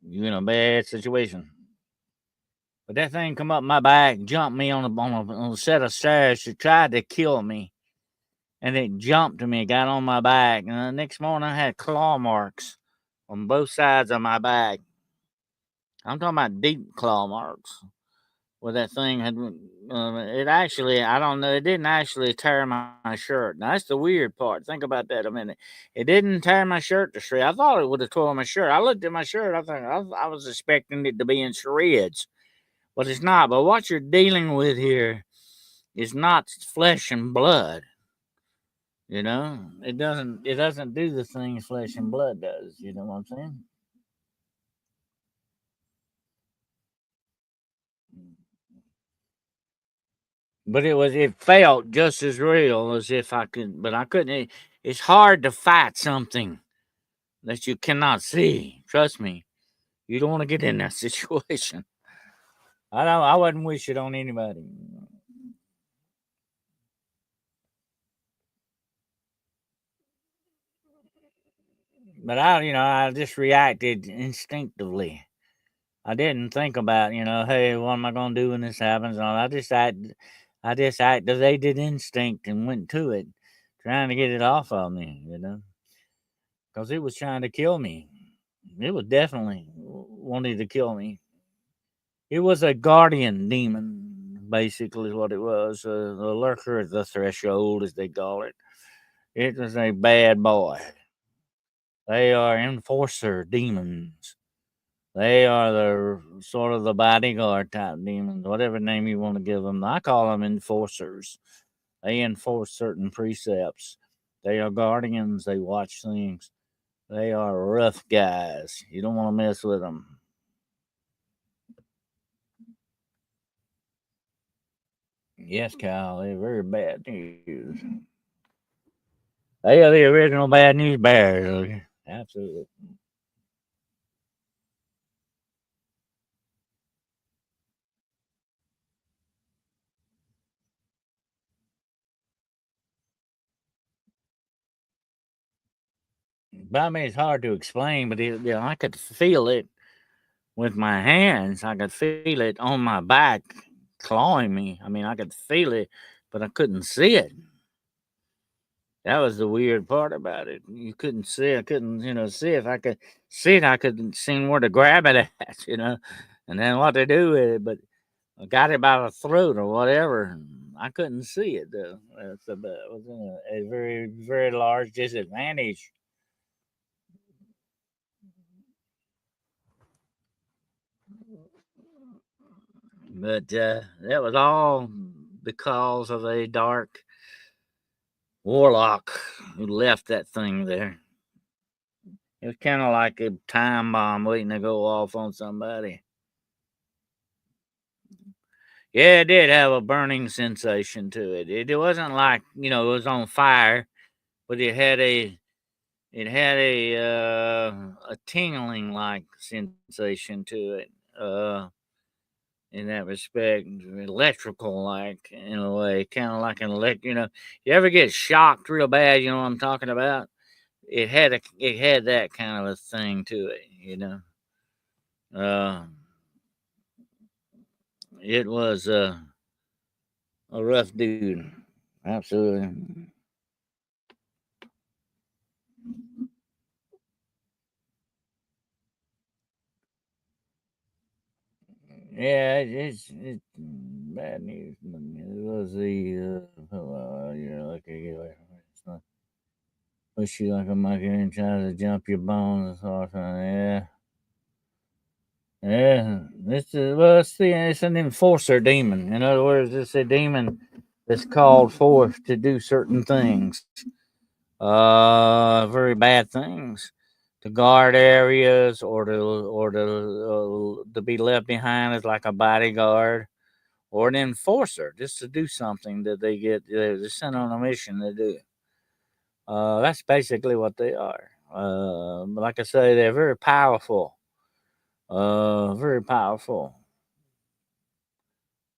you're in a bad situation. But that thing come up my back, jumped me on a set of stairs. She tried to kill me. And it jumped to me, got on my back. And the next morning, I had claw marks on both sides of my back. I'm talking about deep claw marks where that thing had. It actually, I don't know, it didn't actually tear my shirt. Now, that's the weird part. Think about that a minute. It didn't tear my shirt to shreds. I thought it would have torn my shirt. I looked at my shirt. I was expecting it to be in shreds, but it's not. But what you're dealing with here is not flesh and blood. It doesn't do the things flesh and blood does. You know what I'm saying? But it felt just as real as if I could, but I couldn't. It's hard to fight something that you cannot see. Trust me, you don't want to get in that situation. I don't. I wouldn't wish it on anybody. But I just reacted instinctively. I didn't think about, hey, what am I gonna do when this happens? And I just activated instinct and went to it, trying to get it off of me, because it was trying to kill me. It was definitely wanting to kill me. It was a guardian demon, basically, is what it was. The lurker at the threshold, as they call it. It was a bad boy. They are enforcer demons. They are the sort of the bodyguard type demons, whatever name you want to give them. I call them enforcers. They enforce certain precepts. They are guardians. They watch things. They are rough guys. You don't want to mess with them. Yes, Kyle, they're very bad news. They are the original bad news bears. Okay? Absolutely. But I mean, it's hard to explain, but I could feel it with my hands. I could feel it on my back, clawing me. I mean, I could feel it, but I couldn't see it. That was the weird part about it. You couldn't see. I couldn't, see. If I could see it, I couldn't see where to grab it at, and then what to do with it. But I got it by the throat or whatever. I couldn't see it though. It was a very, very large disadvantage. But that was all because of a dark warlock who left that thing there. It was kind of like a time bomb waiting to go off on somebody. Yeah, it did have a burning sensation to it. It wasn't like it was on fire, but it had a tingling like sensation to it. In that respect, electrical like in a way, kind of like an elect. You ever get shocked real bad? You know what I'm talking about? It had that kind of a thing to it. Uh, it was a rough dude, absolutely. Yeah, it's bad news. It was the lucky. It's not push you like a monkey and try to jump your bones or something. Yeah. Yeah, it's an enforcer demon. In other words, it's a demon that's called forth to do certain things, very bad things, to guard areas or to be left behind as like a bodyguard or an enforcer, just to do something that they're sent on a mission to do. That's basically what they are. Like I say, they're very powerful. Very powerful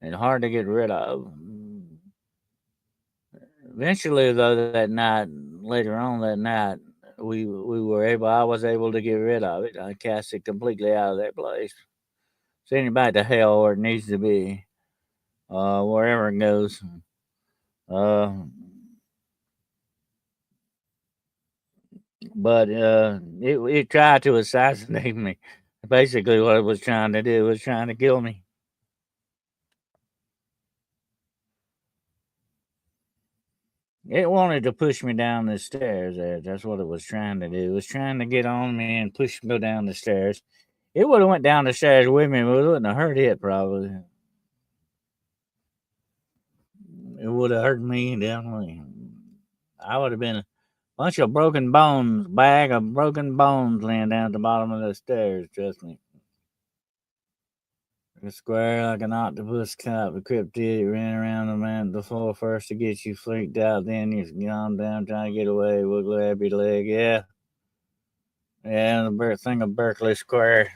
and hard to get rid of. Eventually, though, later on that night, I was able to get rid of it. I cast it completely out of that place. Send it back to hell where it needs to be, wherever it goes. Uh, but it tried to assassinate me. Basically, what it was trying to do was trying to kill me. It wanted to push me down the stairs. That's what it was trying to do. It was trying to get on me and push me down the stairs. It would have went down the stairs with me, but it wouldn't have hurt it probably. It would have hurt me definitely. I would have been a bunch of broken bones, bag of broken bones laying down at the bottom of the stairs. Trust me. A square like an octopus caught the cryptid ran around the man before first to get you freaked out, then you gone down trying to get away, will grab your leg. Yeah. Yeah, the thing of Berkeley Square.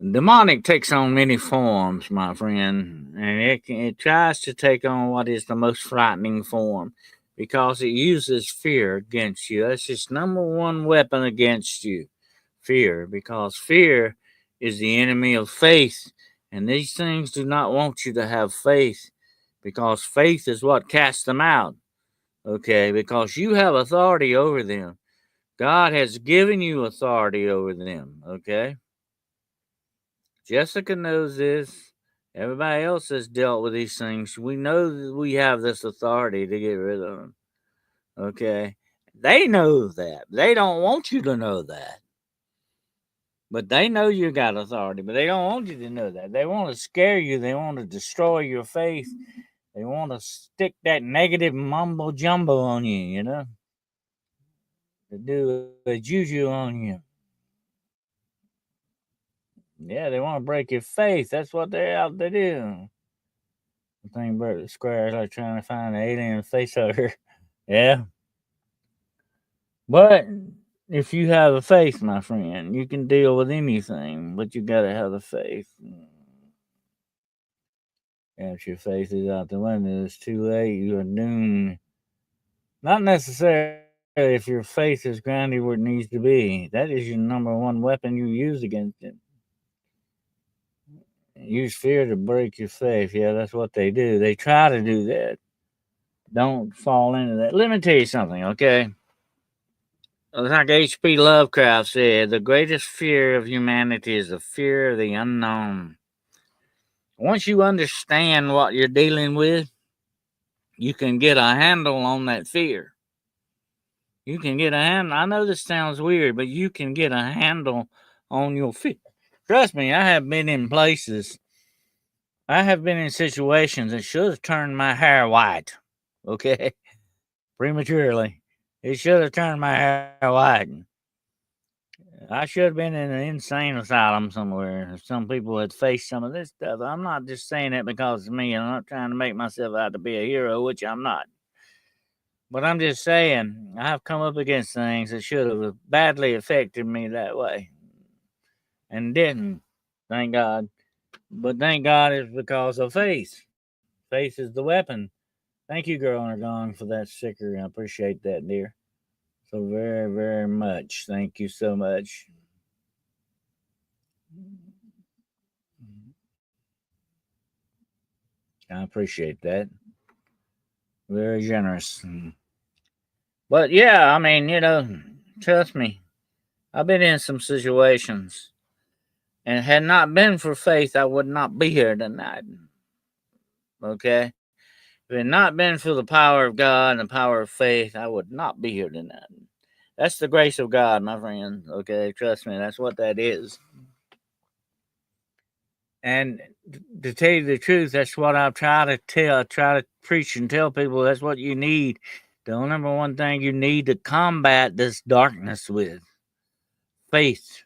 Demonic takes on many forms, my friend, and it tries to take on what is the most frightening form because it uses fear against you. That's its number one weapon against you, fear, because fear is the enemy of faith, and these things do not want you to have faith because faith is what casts them out, okay, because you have authority over them. God has given you authority over them, okay? Jessica knows this. Everybody else has dealt with these things. We know that we have this authority to get rid of them. Okay. They know that. They don't want you to know that. But they know you got authority, but they don't want you to know that. They want to scare you. They want to destroy your faith. They want to stick that negative mumbo jumbo on you, you know? To do a juju on you. Yeah, they want to break your faith. That's what they're out to do. The thing about the squares like trying to find an alien face hugger. Yeah. But if you have a faith, my friend, you can deal with anything, but you gotta have the faith. If your faith is out the window, it's too late. You are doomed. Not necessarily if your faith is grounded where it needs to be. That is your number one weapon you use against it. Use fear to break your faith. Yeah, that's what they do. They try to do that. Don't fall into that. Let me tell you something, okay? Like H.P. Lovecraft said, the greatest fear of humanity is the fear of the unknown. Once you understand what you're dealing with, you can get a handle on that fear. You can get a handle. I know this sounds weird, but you can get a handle on your fear. Trust me, I have been in places, I have been in situations that should have turned my hair white, okay? Prematurely. It should have turned my hair white. I should have been in an insane asylum somewhere. Some people had faced some of this stuff. I'm not just saying it because of me. I'm not trying to make myself out to be a hero, which I'm not. But I'm just saying, I've come up against things that should have badly affected me that way. And didn't. Thank God. But thank God it's because of faith. Faith is the weapon. Thank you, girl on her gong, for that sticker. I appreciate that, dear. So very, very much. Thank you so much. I appreciate that. Very generous. But yeah, I mean, trust me, I've been in some situations, and had not been for faith, I would not be here tonight. Okay? If it had not been for the power of God and the power of faith, I would not be here tonight. That's the grace of God, my friend. Okay? Trust me, that's what that is. And to tell you the truth, that's what I try to preach and tell people. That's what you need. The number one thing you need to combat this darkness with faith.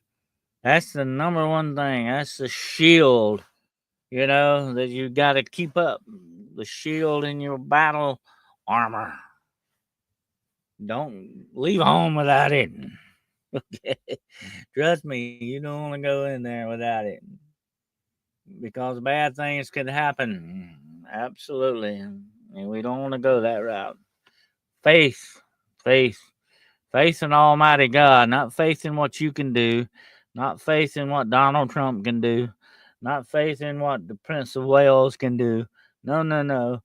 That's the number one thing. That's the shield, that you got to keep up. The shield in your battle armor. Don't leave home without it. Okay? Trust me, you don't want to go in there without it. Because bad things could happen. Absolutely. And we don't want to go that route. Faith, faith, faith in Almighty God, not faith in what you can do, not faith in what Donald Trump can do, not faith in what the Prince of Wales can do. No, no, no.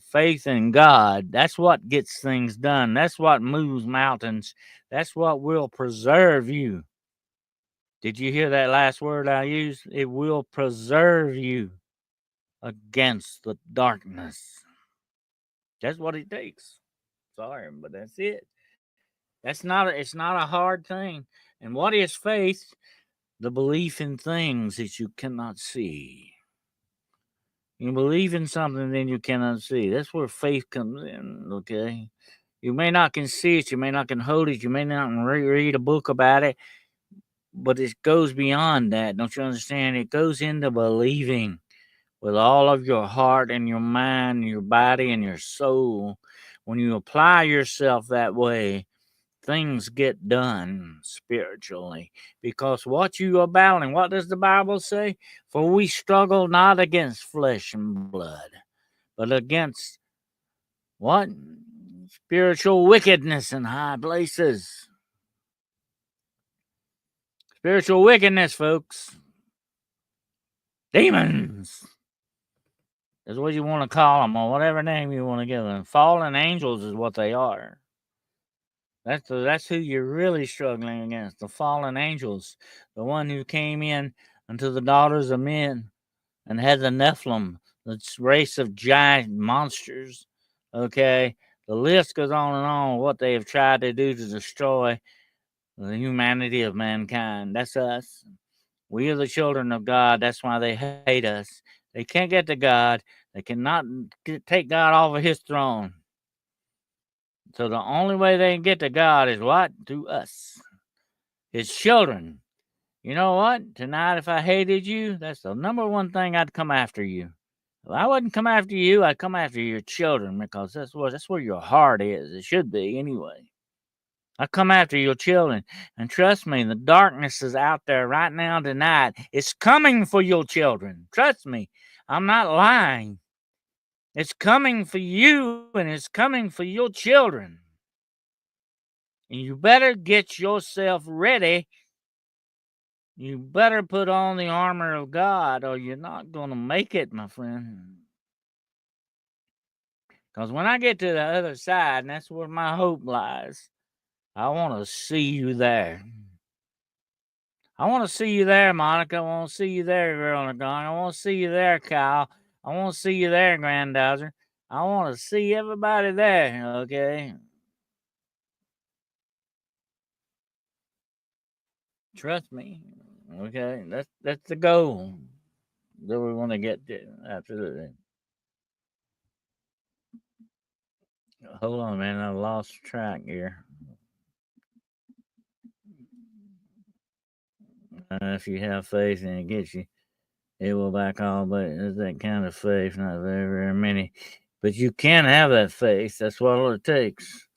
Faith in God. That's what gets things done. That's what moves mountains. That's what will preserve you. Did you hear that last word I used? It will preserve you against the darkness. That's what it takes. Sorry, but that's it. It's not a hard thing. And what is faith? The belief in things that you cannot see. You believe in something that you cannot see. That's where faith comes in, okay? You may not can see it, you may not can hold it, you may not read a book about it, but it goes beyond that. Don't you understand? It goes into believing with all of your heart and your mind, your body, and your soul. When you apply yourself that way, things get done spiritually. Because what you are battling, what does the Bible say? For we struggle not against flesh and blood, but against what? Spiritual wickedness in high places. Spiritual wickedness, folks. Demons is what you want to call them, or whatever name you want to give them. Fallen angels is what they are. That's who you're really struggling against. The fallen angels, the one who came in unto the daughters of men and had the Nephilim, the race of giant monsters. Okay, The list goes on and on what they have tried to do to destroy the humanity of mankind. That's us. We are the children of God. That's why they hate us. They can't get to God. They cannot take God off of his throne. So the only way they can get to God is what? Through us, his children. You know what? Tonight, if I hated you, that's the number one thing I'd come after you. If I wouldn't come after you, I'd come after your children because that's where your heart is. It should be anyway. I come after your children. And trust me, the darkness is out there right now tonight. It's coming for your children. Trust me. I'm not lying. It's coming for you and it's coming for your children. And you better get yourself ready. You better put on the armor of God or you're not going to make it, my friend. Because when I get to the other side, and that's where my hope lies, I want to see you there. I want to see you there, Monica. I want to see you there, girl in the gong. I want to see you there, Kyle. I want to see you there, Granddaughter. I want to see everybody there, okay? Trust me, okay? That's the goal that we want to get to. Absolutely. Hold on, man. I lost track here. If you have faith and it gets you, it will back all. But it's that kind of faith, not very, very many. But you can have that faith. That's what it takes.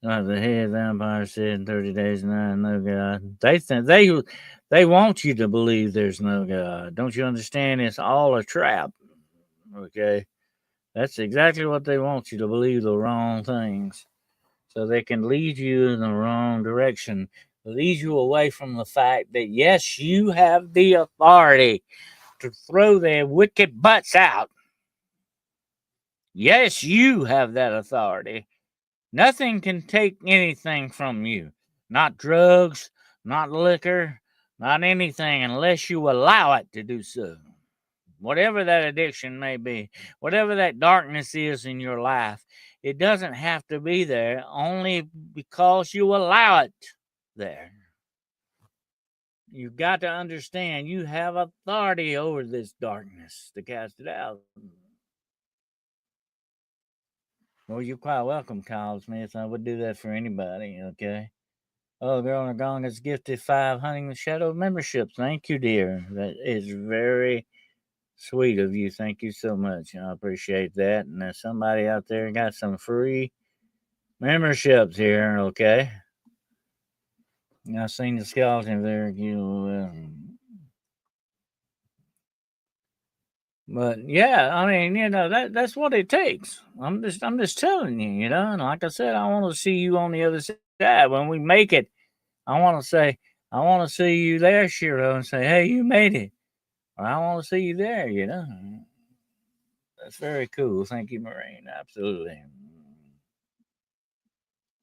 Like the head vampire said in 30 Days and Night, no God. They want you to believe there's no God. Don't you understand? It's all a trap. Okay, that's exactly what they want you to believe, the wrong things, so they can lead you in the wrong direction, lead you away from the fact that yes, you have the authority to throw their wicked butts out. Yes, you have that authority. Nothing can take anything from you. Not drugs, not liquor, not anything unless you allow it to do so. Whatever that addiction may be, whatever that darkness is in your life, it doesn't have to be there only because you allow it there. You've got to understand you have authority over this darkness to cast it out. Well, you're quite welcome, Kyle Smith. I would do that for anybody, okay? Oh, Girl on a Gong has gifted 5 Hunting the Shadow memberships. Thank you, dear. That is very sweet of you. Thank you so much. I appreciate that. And there's somebody out there got some free memberships here, okay? I've seen the skeleton there. But yeah, I mean, that's what it takes. I'm just telling you, and like I said, I want to see you on the other side when we make it. I want to say, I want to see you there, Shiro, and say, hey, you made it. Or I want to see you there. That's very cool. Thank you, Marine. Absolutely.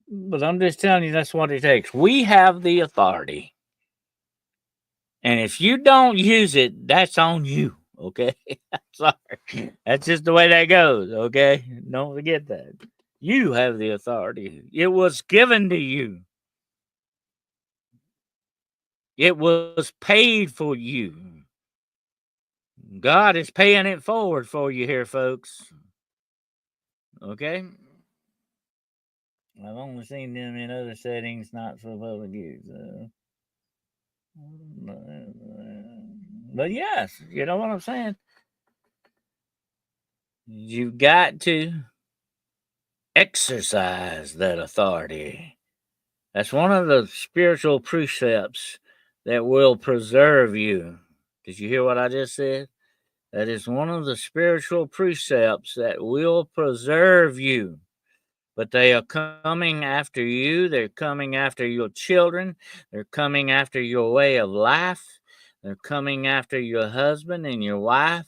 But I'm just telling you, that's what it takes. We have the authority. And if you don't use it, that's on you. Okay. Sorry. That's just the way that goes. Okay. Don't forget that. You have the authority. It was given to you. It was paid for you. God is paying it forward for you here, folks. Okay? I've only seen them in other settings, not for public use. But yes, you know what I'm saying? You've got to exercise that authority. That's one of the spiritual precepts that will preserve you. Did you hear what I just said? That is one of the spiritual precepts that will preserve you. But they are coming after you. They're coming after your children. They're coming after your way of life. They're coming after your husband and your wife.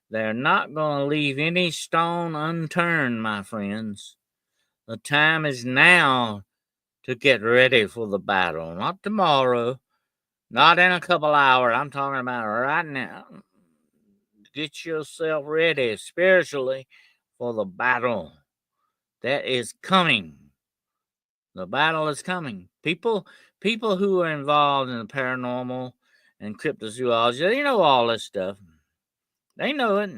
They're not going to leave any stone unturned, my friends. The time is now to get ready for the battle. Not tomorrow, not in a couple hours. I'm talking about right now. Get yourself ready spiritually for the battle that is coming. The battle is coming. People who are involved in the paranormal and cryptozoology, they know all this stuff. They know it.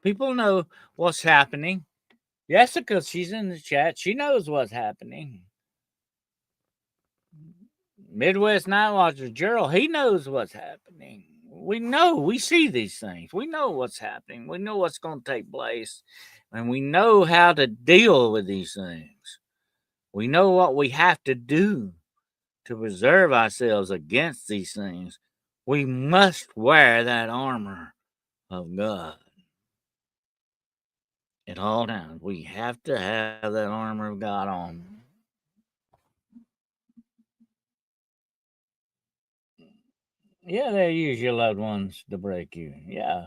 People know what's happening. Jessica, she's in the chat. She knows what's happening. Midwest Night Watcher, Gerald, he knows what's happening. We know, we see these things. We know what's happening. We know what's going to take place. And we know how to deal with these things. We know what we have to do to preserve ourselves against these things. We must wear that armor of God at all times. We have to have that armor of God on. Yeah, they use your loved ones to break you. Yeah.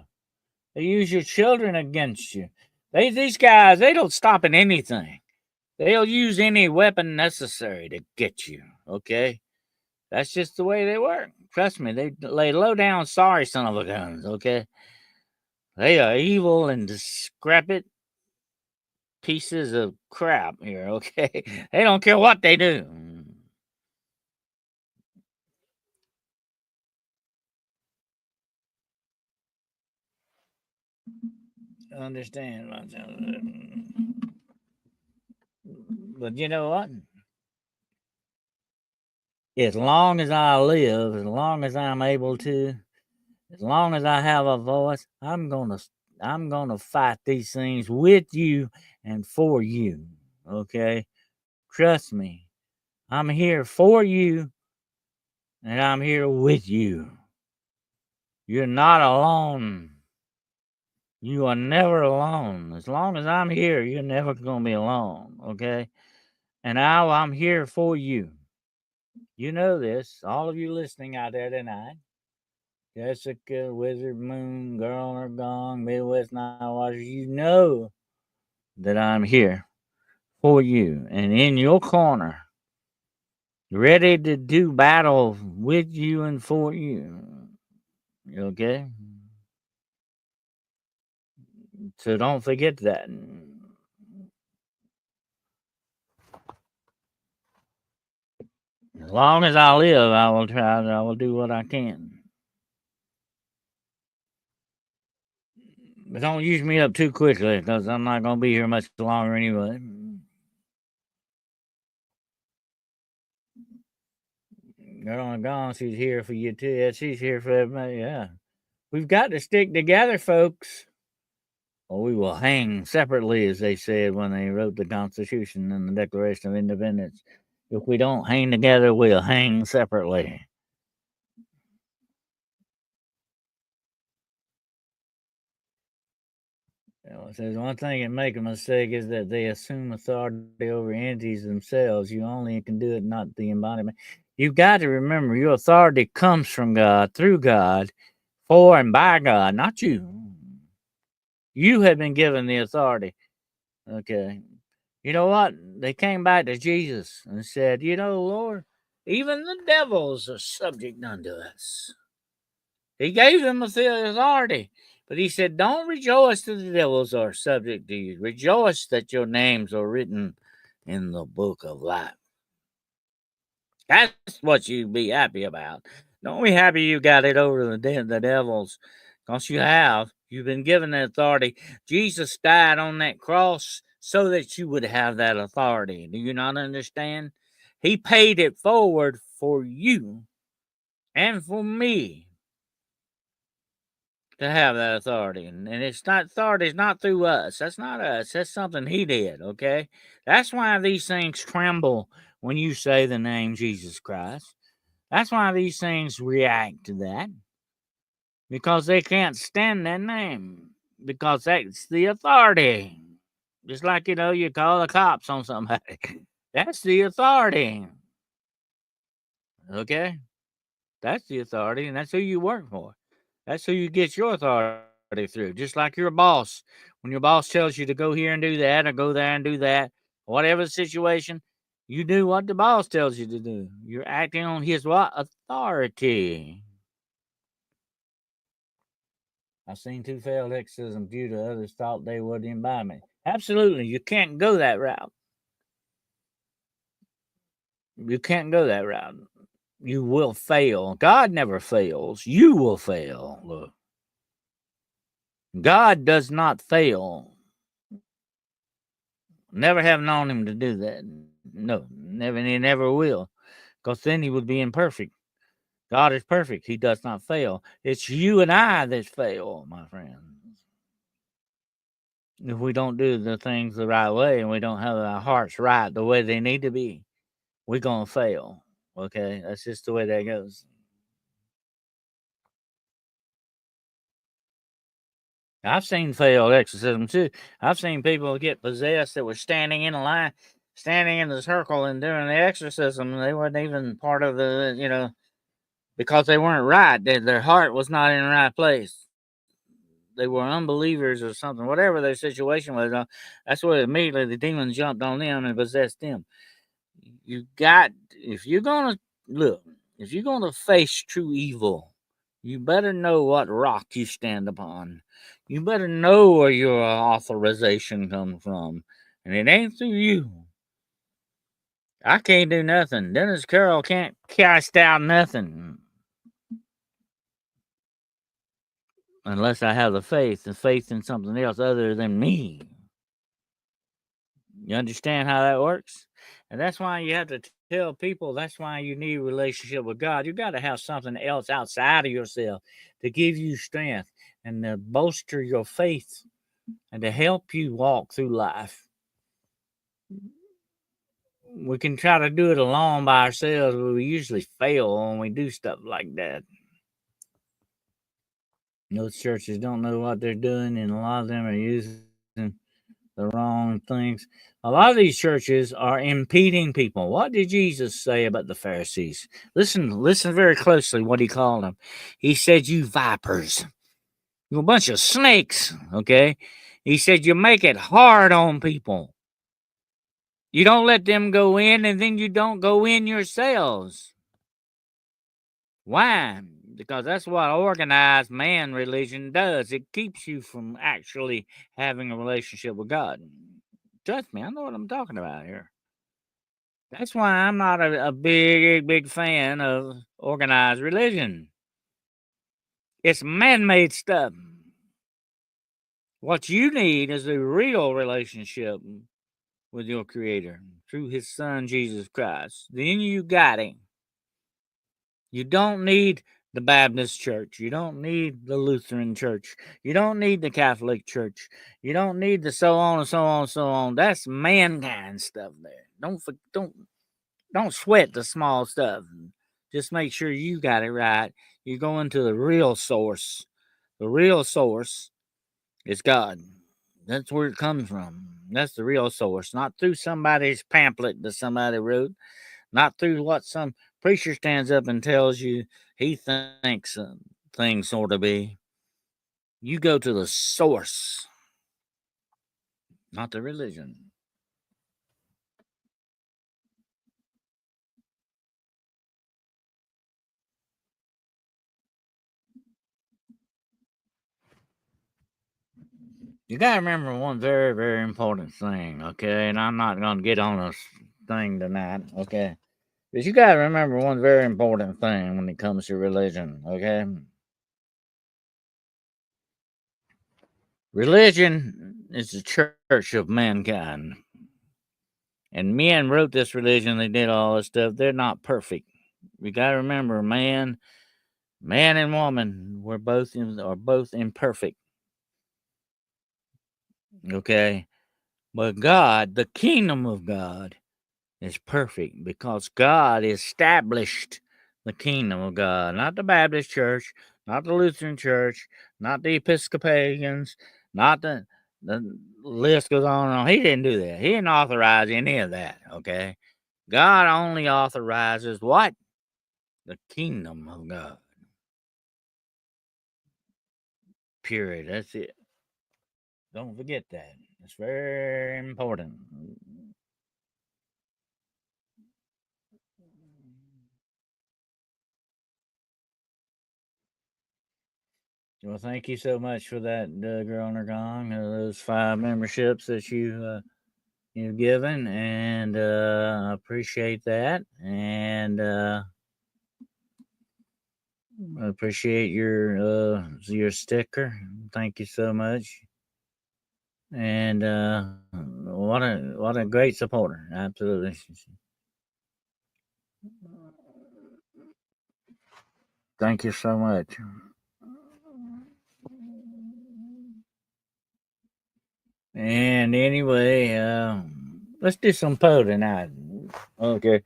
They use your children against you. These guys, they don't stop at anything. They'll use any weapon necessary to get you. Okay? That's just the way they work. Trust me, they low down sorry son of a guns, okay? They are evil and decrepit pieces of crap here, okay? They don't care what they do. Understand myself. But you know what? As long as I live, as long as I'm able to, as long as I have a voice, I'm gonna fight these things with you and for you. Okay? Trust me. I'm here for you and I'm here with you. You're not alone. You are never alone. As long as I'm here, you're never gonna be alone. Okay? And I'm here for you. You know this, all of you listening out there tonight. Jessica, Wizard Moon, Girl on Her Gong, Midwest Night Watchers, you know that I'm here for you and in your corner, ready to do battle with you and for you. Okay? So don't forget that. As long as I live, I will do what I can. But don't use me up too quickly because I'm not going to be here much longer anyway. Girl on gone, she's here for you too. Yeah, she's here for everybody. Yeah. We've got to stick together, folks, or we will hang separately, as they said when they wrote the Constitution and the Declaration of Independence. If we don't hang together, we'll hang separately. It says one thing that make a mistake is that they assume authority over entities themselves. You only can do it, not the embodiment. You've got to remember your authority comes from God, through God, for and by God, not you. You have been given the authority. Okay. You know what? They came back to Jesus and said, You know, Lord, even the devils are subject unto us. He gave them authority. But he said, Don't rejoice that the devils are subject to you. Rejoice that your names are written in the book of life. That's what you be happy about. Don't be happy you got it over the devils. Because you have. You've been given the authority. Jesus died on that cross so that you would have that authority. Do you not understand? He paid it forward for you and for me to have that authority. And it's not authority, it's not through us. That's not us. That's something he did, okay? That's why these things tremble when you say the name Jesus Christ. That's why these things react to that. Because they can't stand that name. Because that's the authority. Just like, you call the cops on somebody. That's the authority. Okay? That's the authority, and that's who you work for. That's who you get your authority through. Just like your boss. When your boss tells you to go here and do that, or go there and do that, whatever the situation, you do what the boss tells you to do. You're acting on his what? Authority. I've seen two failed exorcisms due to others thought they wouldn't even buy me. Absolutely, you can't go that route. You can't go that route. You will fail. God never fails. You will fail. Look, God does not fail. Never have known him to do that. No, never, and he never will. Because then he would be imperfect. God is perfect. He does not fail. It's you and I that fail, my friend. If we don't do the things the right way and we don't have our hearts right the way they need to be, we're going to fail. Okay? That's just the way that goes. I've seen failed exorcism too. I've seen people get possessed that were standing in a line, standing in the circle and doing the exorcism. They weren't even part of the, because they weren't right. Their heart was not in the right place. They were unbelievers or something, whatever their situation was. That's where immediately the demons jumped on them and possessed them. You got, if you're going to look, if you're going to face true evil, you better know what rock you stand upon. You better know where your authorization comes from. And it ain't through you. I can't do nothing. Dennis Carroll can't cast out nothing unless I have the faith in something else other than me. You understand how that works? And that's why you have to tell people that's why you need a relationship with God. You got to have something else outside of yourself to give you strength and to bolster your faith and to help you walk through life. We can try to do it alone by ourselves, but we usually fail when we do stuff like that. Those churches don't know what they're doing, and a lot of them are using the wrong things. A lot of these churches are impeding people. What did Jesus say about the Pharisees? Listen very closely what he called them. He said, "You vipers, you a bunch of snakes." Okay. He said, "You make it hard on people. You don't let them go in, and then you don't go in yourselves. Why? Because that's what organized man religion does. It keeps you from actually having a relationship with God. Trust me, I know what I'm talking about here. That's why I'm not a big fan of organized religion. It's man made stuff. What you need is a real relationship with your Creator through His Son, Jesus Christ. Then you got Him. You don't need the Baptist church. You don't need the Lutheran church. You don't need the Catholic church. You don't need the so on and so on and so on. That's mankind stuff there. Don't sweat the small stuff. Just make sure you got it right. You're going to the real source. The real source is God. That's where it comes from. That's the real source, not through somebody's pamphlet that somebody wrote, not through what some preacher stands up and tells you he thinks things ought to be. You go to the source, not the religion. You got to remember one very important thing, okay? And I'm not going to get on this thing tonight, okay? But you got to remember one very important thing when it comes to religion, okay? Religion is the church of mankind. And men wrote this religion, they did all this stuff. They're not perfect. You got to remember, man and woman are both imperfect, okay? But God, the kingdom of God, is perfect because God established the kingdom of God, not the Baptist church, not the Lutheran church, not the Episcopalians, not the list goes on and on. He didn't do that. He didn't authorize any of that. Okay. God only authorizes what? The kingdom of God. Period. That's it. Don't forget that. It's very important. Well, thank you so much for that, Girl Gong. Those 5 memberships that you've given, and I appreciate that. And I appreciate your sticker. Thank you so much. And what a great supporter. Absolutely. Thank you so much. And anyway, let's do some Poe tonight. Okay.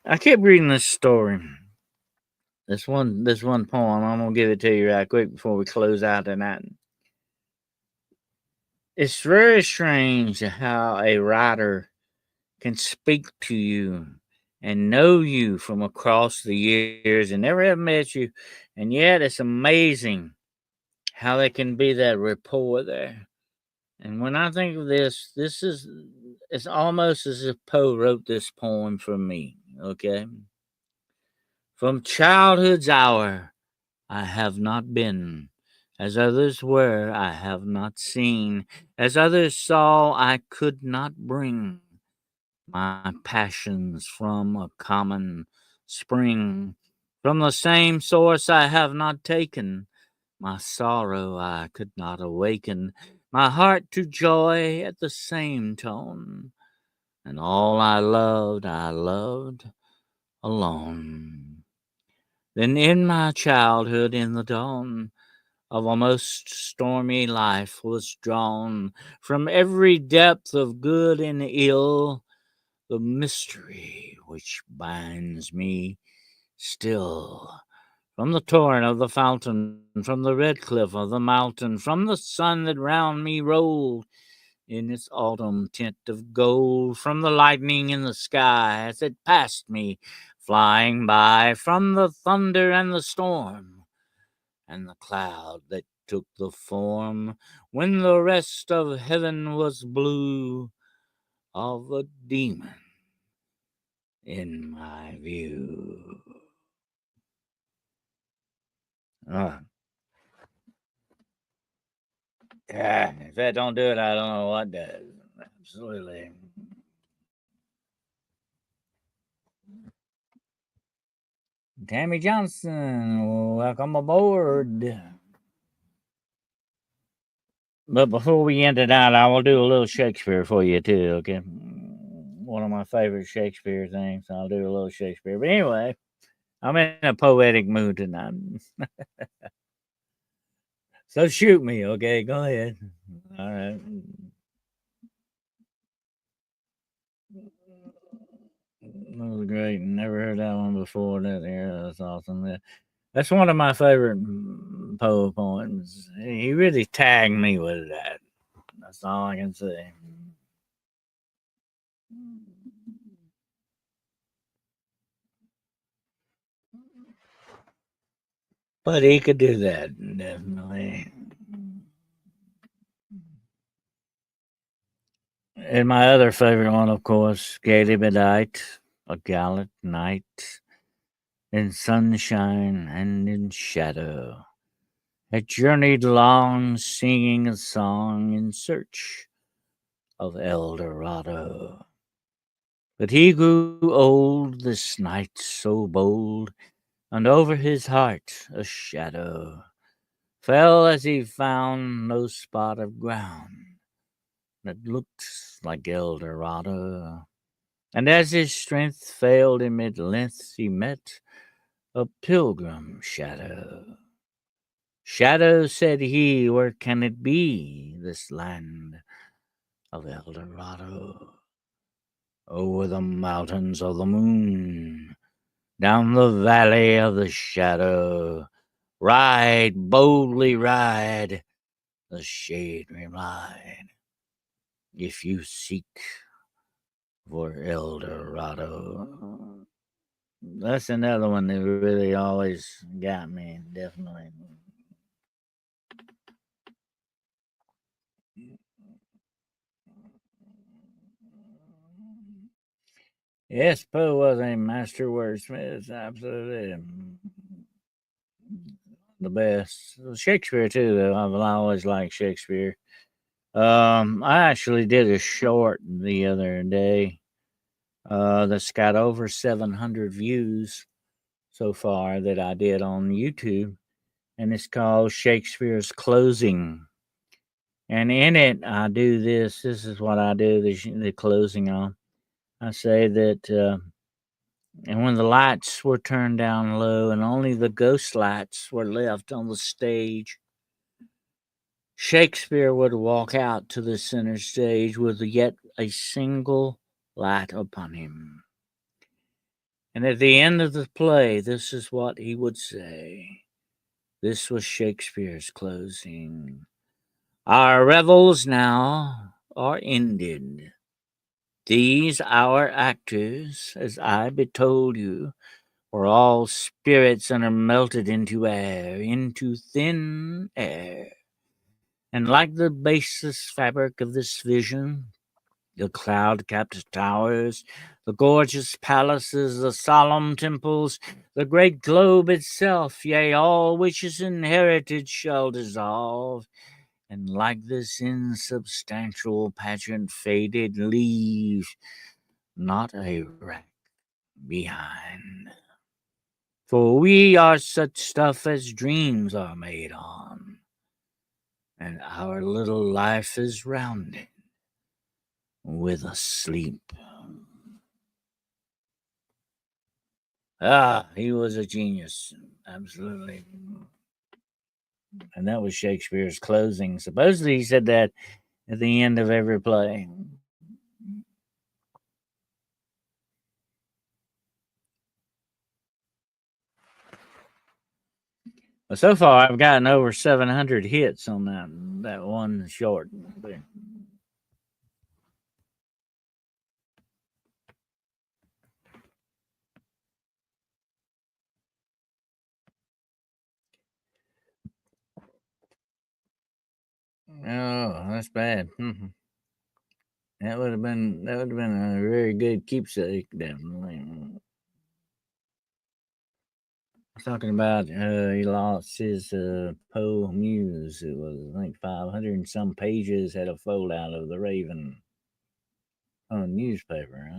I kept reading this story. This one poem. I'm gonna give it to you right quick before we close out tonight. It's very strange how a writer can speak to you and know you from across the years and never have met you, and yet it's amazing how there can be that rapport there. And when I think of this, it's almost as if Poe wrote this poem for me. Okay, from childhood's hour, I have not been. As others were, I have not seen. As others saw, I could not bring my passions from a common spring. From the same source I have not taken. My sorrow I could not awaken. My heart to joy at the same tone. And all I loved alone. Then in my childhood, in the dawn of a most stormy life, was drawn from every depth of good and ill the mystery which binds me still. From the torrent of the fountain, from the red cliff of the mountain, from the sun that round me rolled in its autumn tint of gold, from the lightning in the sky as it passed me flying by, from the thunder and the storm, and the cloud that took the form, when the rest of heaven was blue, of a demon in my view. Uh, yeah, if that don't do it, I don't know what does. Absolutely. Tammy Johnson, welcome aboard. But before we end it out, I will do a little Shakespeare for you too, okay? One of my favorite Shakespeare things. I'll do a little Shakespeare. But anyway, I'm in a poetic mood tonight. So shoot me, okay? Go ahead. All right. That was great. Never heard that one before. That's awesome. That's one of my favorite Poe poems. He really tagged me with that. That's all I can say. But he could do that, definitely. And my other favorite one, of course, Gaily Bedight, A Gallant Knight, in sunshine and in shadow, had journeyed long, singing a song in search of El Dorado. But he grew old, this knight so bold, and over his heart a shadow fell as he found no spot of ground that looked like El Dorado. And as his strength failed him at length, he met a pilgrim shadow. Shadow, said he, where can it be, this land of El Dorado? Over the mountains of the moon, down the valley of the shadow, ride, boldly ride, the shade replied, if you seek for El Dorado. That's another one that really always got me, definitely. Yes, Poe was a master wordsmith, absolutely. the best. Shakespeare too, though. I've always liked Shakespeare. I actually did a short the other day that's got over 700 views so far that I did on YouTube, and it's called Shakespeare's Closing. And in it, I do this. This is what I do the closing on. I say that, and when the lights were turned down low and only the ghost lights were left on the stage, Shakespeare would walk out to the center stage with yet a single light upon him. And at the end of the play, this is what he would say. This was Shakespeare's closing. Our revels now are ended. These our actors, as I betold you, were all spirits and are melted into air, into thin air. And like the baseless fabric of this vision, the cloud-capped towers, the gorgeous palaces, the solemn temples, the great globe itself, yea, all which is inherited shall dissolve, and like this insubstantial pageant faded, leave not a wreck behind. For we are such stuff as dreams are made on, and our little life is rounded with a sleep. He was a genius. Absolutely. And that was Shakespeare's closing. Supposedly he said that at the end of every play. But so far I've gotten over 700 hits on that one short. Oh, that's bad. Mm-hmm. That would have been a very good keepsake, definitely. Talking about he lost his Poe Muse. It was I think 500 and some pages had a fold out of the Raven on a newspaper.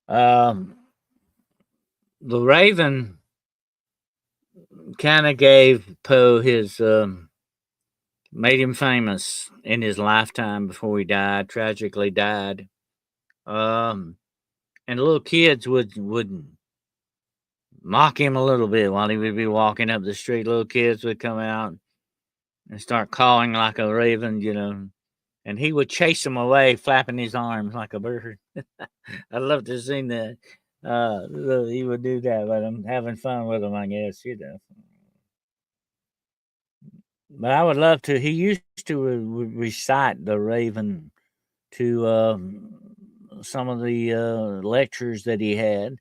Huh? The Raven kind of gave Poe his made him famous in his lifetime before he died. Tragically died. Um, and little kids would mock him a little bit while he would be walking up the street. Little kids would come out and start calling like a raven, and he would chase them away, flapping his arms like a bird. I'd love to have seen that. He would do that, but I'm having fun with him, I guess. But I would love to. He used to recite the Raven to some of the lectures that he had.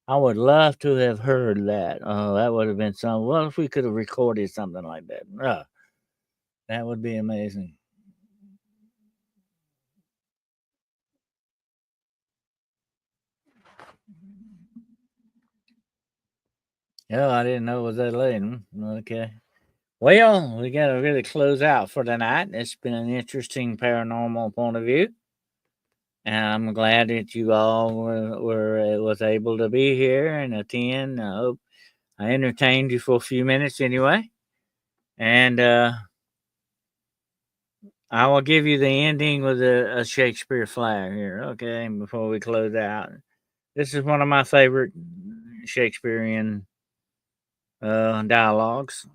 I would love to have heard that. Oh, that would have been something. Well, if we could have recorded something like that, that would be amazing. Oh, I didn't know it was that late. Okay. Well, we got to really close out for tonight. It's been an interesting paranormal point of view. And I'm glad that you all were was able to be here and attend. I hope I entertained you for a few minutes anyway. And I will give you the ending with a Shakespeare flag here, okay, before we close out. This is one of my favorite Shakespearean dialogues.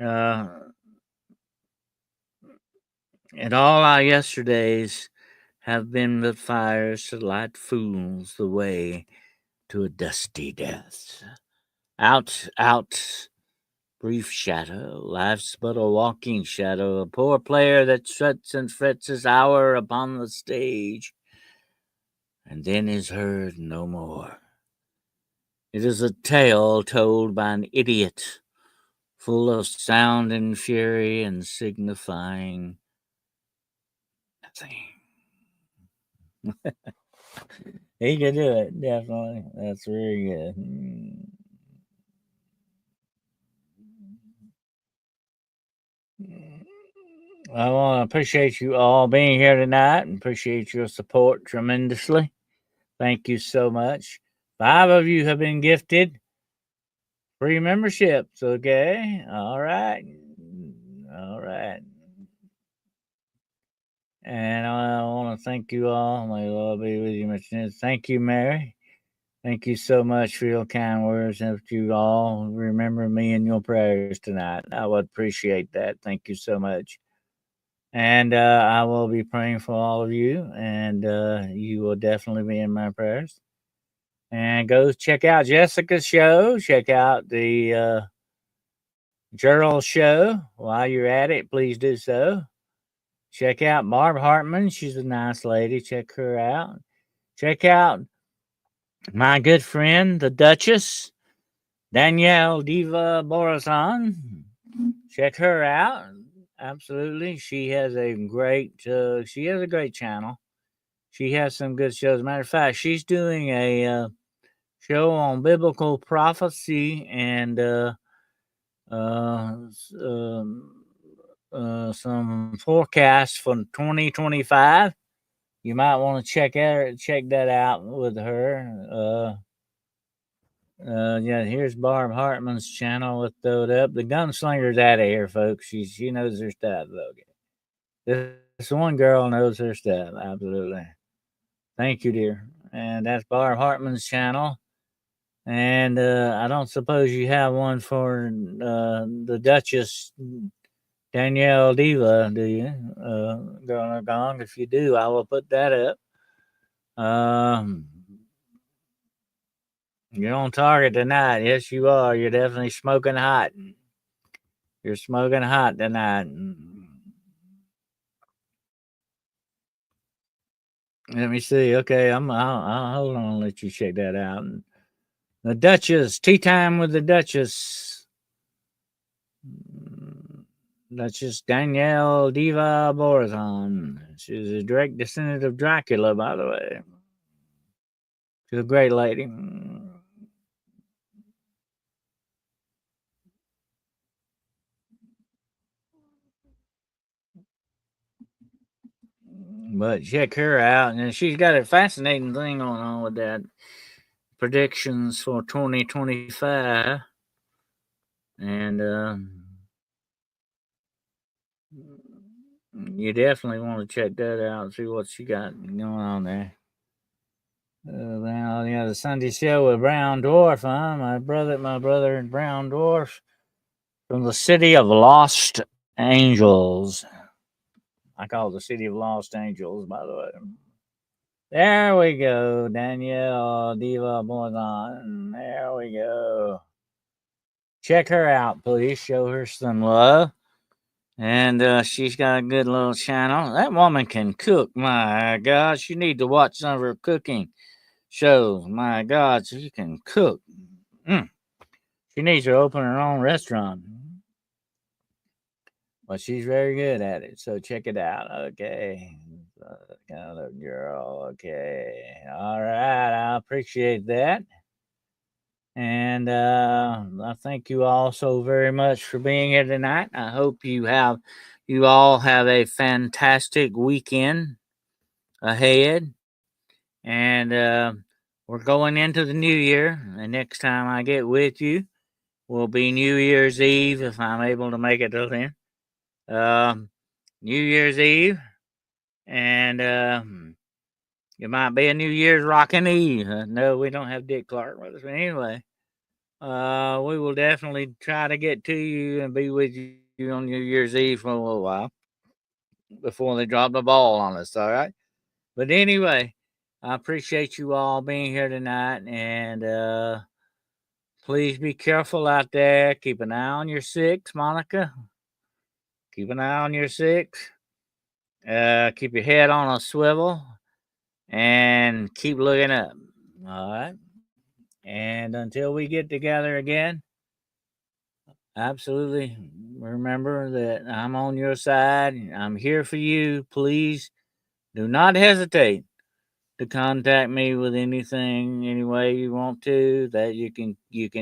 Uh, and all our yesterdays have been but fires to light fools the way to a dusty death. Out, out, brief shadow, life's but a walking shadow, a poor player that struts and frets his hour upon the stage, and then is heard no more. It is a tale told by an idiot, full of sound and fury and signifying nothing. He could do it, definitely. That's very good. I want to appreciate you all being here tonight and appreciate your support tremendously. Thank you so much. 5 of you have been gifted free memberships. Okay. All right. All right. And I want to thank you all. May the Lord be with you, Mr. Thank you, Mary. Thank you so much for your kind words. And if you all remember me in your prayers tonight, I would appreciate that. Thank you so much. And I will be praying for all of you, and you will definitely be in my prayers. And go check out Jessica's show. Check out the Gerald show. While you're at it, please do so. Check out Barb Hartman. She's a nice lady. Check her out. Check out my good friend, the Duchess, Danielle Diva Borasan. Check her out. Absolutely. She has a great channel. She has some good shows. Matter of fact, she's doing a show on biblical prophecy and uh, um, some forecasts for 2025. You might want to check that out with her. Yeah, here's Barb Hartman's channel. Let's throw it up. The gunslinger's out of here, folks. She knows her stuff, though. This one girl knows her stuff. Absolutely. Thank you, dear. And that's Barb Hartman's channel. And I don't suppose you have one for the Duchess Danielle Diva, do you? Girl Gong. If you do, I will put that up. You're on target tonight. Yes, you are. You're definitely smoking hot. You're smoking hot tonight. Let me see. Okay, I'll hold on. Let you check that out. The Duchess, tea time with the Duchess. Duchess Danielle Diva Borazon. She's a direct descendant of Dracula, by the way. She's a great lady. But check her out. And she's got a fascinating thing going on with that. Predictions for 2025. And you definitely want to check that out and see what she got going on there. Well, yeah, the Sunday show with Brown Dwarf, huh? My brother and Brown Dwarf from the City of Lost Angels. I call it the City of Lost Angels, by the way. There we go, Danielle Diva Borzon. There we go. Check her out, please. Show her some love. And she's got a good little channel. That woman can cook. My God, you need to watch some of her cooking shows. My God, she can cook. She needs to open her own restaurant. But she's very good at it. So check it out. Okay. Kind of girl. Okay. All right. I appreciate that. And I thank you all so very much for being here tonight. I hope you all have a fantastic weekend ahead. And we're going into the new year. And next time I get with you will be New Year's Eve if I'm able to make it till then. New Year's Eve. And it might be a New Year's Rockin' Eve. No, we don't have Dick Clark with us. But anyway. We will definitely try to get to you and be with you on New Year's Eve for a little while before they drop the ball on us. All right. But anyway, I appreciate you all being here tonight, and please be careful out there. Keep an eye on your six, Monica. Keep an eye on your six. Keep your head on a swivel and keep looking up. All right. And until we get together again, absolutely. Remember that I'm on your side. I'm here for you. Please do not hesitate to contact me with anything, any way you want to, that you can get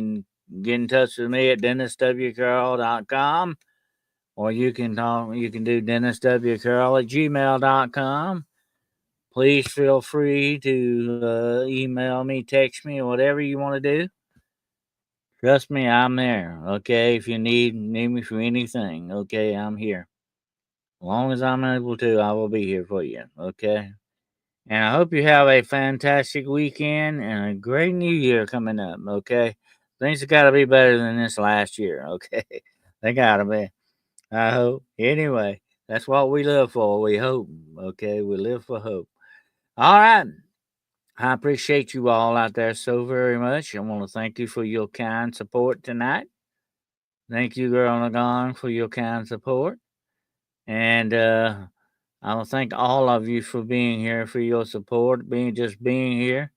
in touch with me at denniswcarroll.com, or you can do denniswcarroll@gmail.com. Please feel free to email me, text me, or whatever you want to do. Trust me, I'm there. Okay, if you need me for anything, okay, I'm here. As long as I'm able to, I will be here for you. Okay. And I hope you have a fantastic weekend and a great new year coming up. Okay. Things have got to be better than this last year. Okay. They got to be. I hope. Anyway, that's what we live for. We hope. Okay. We live for hope. All right. I appreciate you all out there so very much. I want to thank you for your kind support tonight. Thank you, Girl Nagon, for your kind support. And I want to thank all of you for being here, for your support, being here.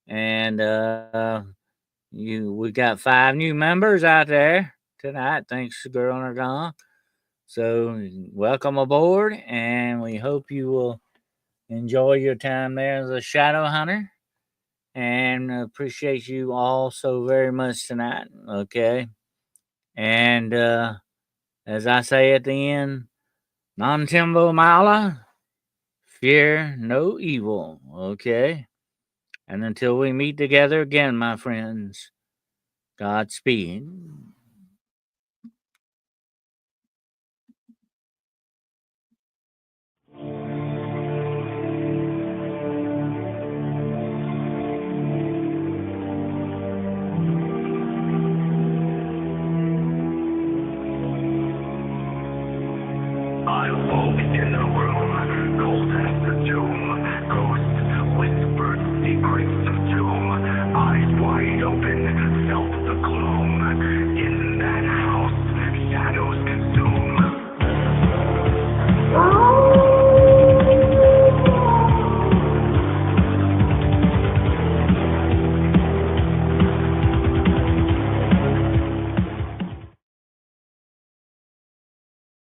And we got 5 new members out there tonight. Thanks, Girl Nagon. So welcome aboard, and we hope you will enjoy your time there as a shadow hunter. And appreciate you all so very much tonight. Okay. And as I say at the end, non timbo mala, fear no evil. Okay. And until we meet together again, my friends, Godspeed.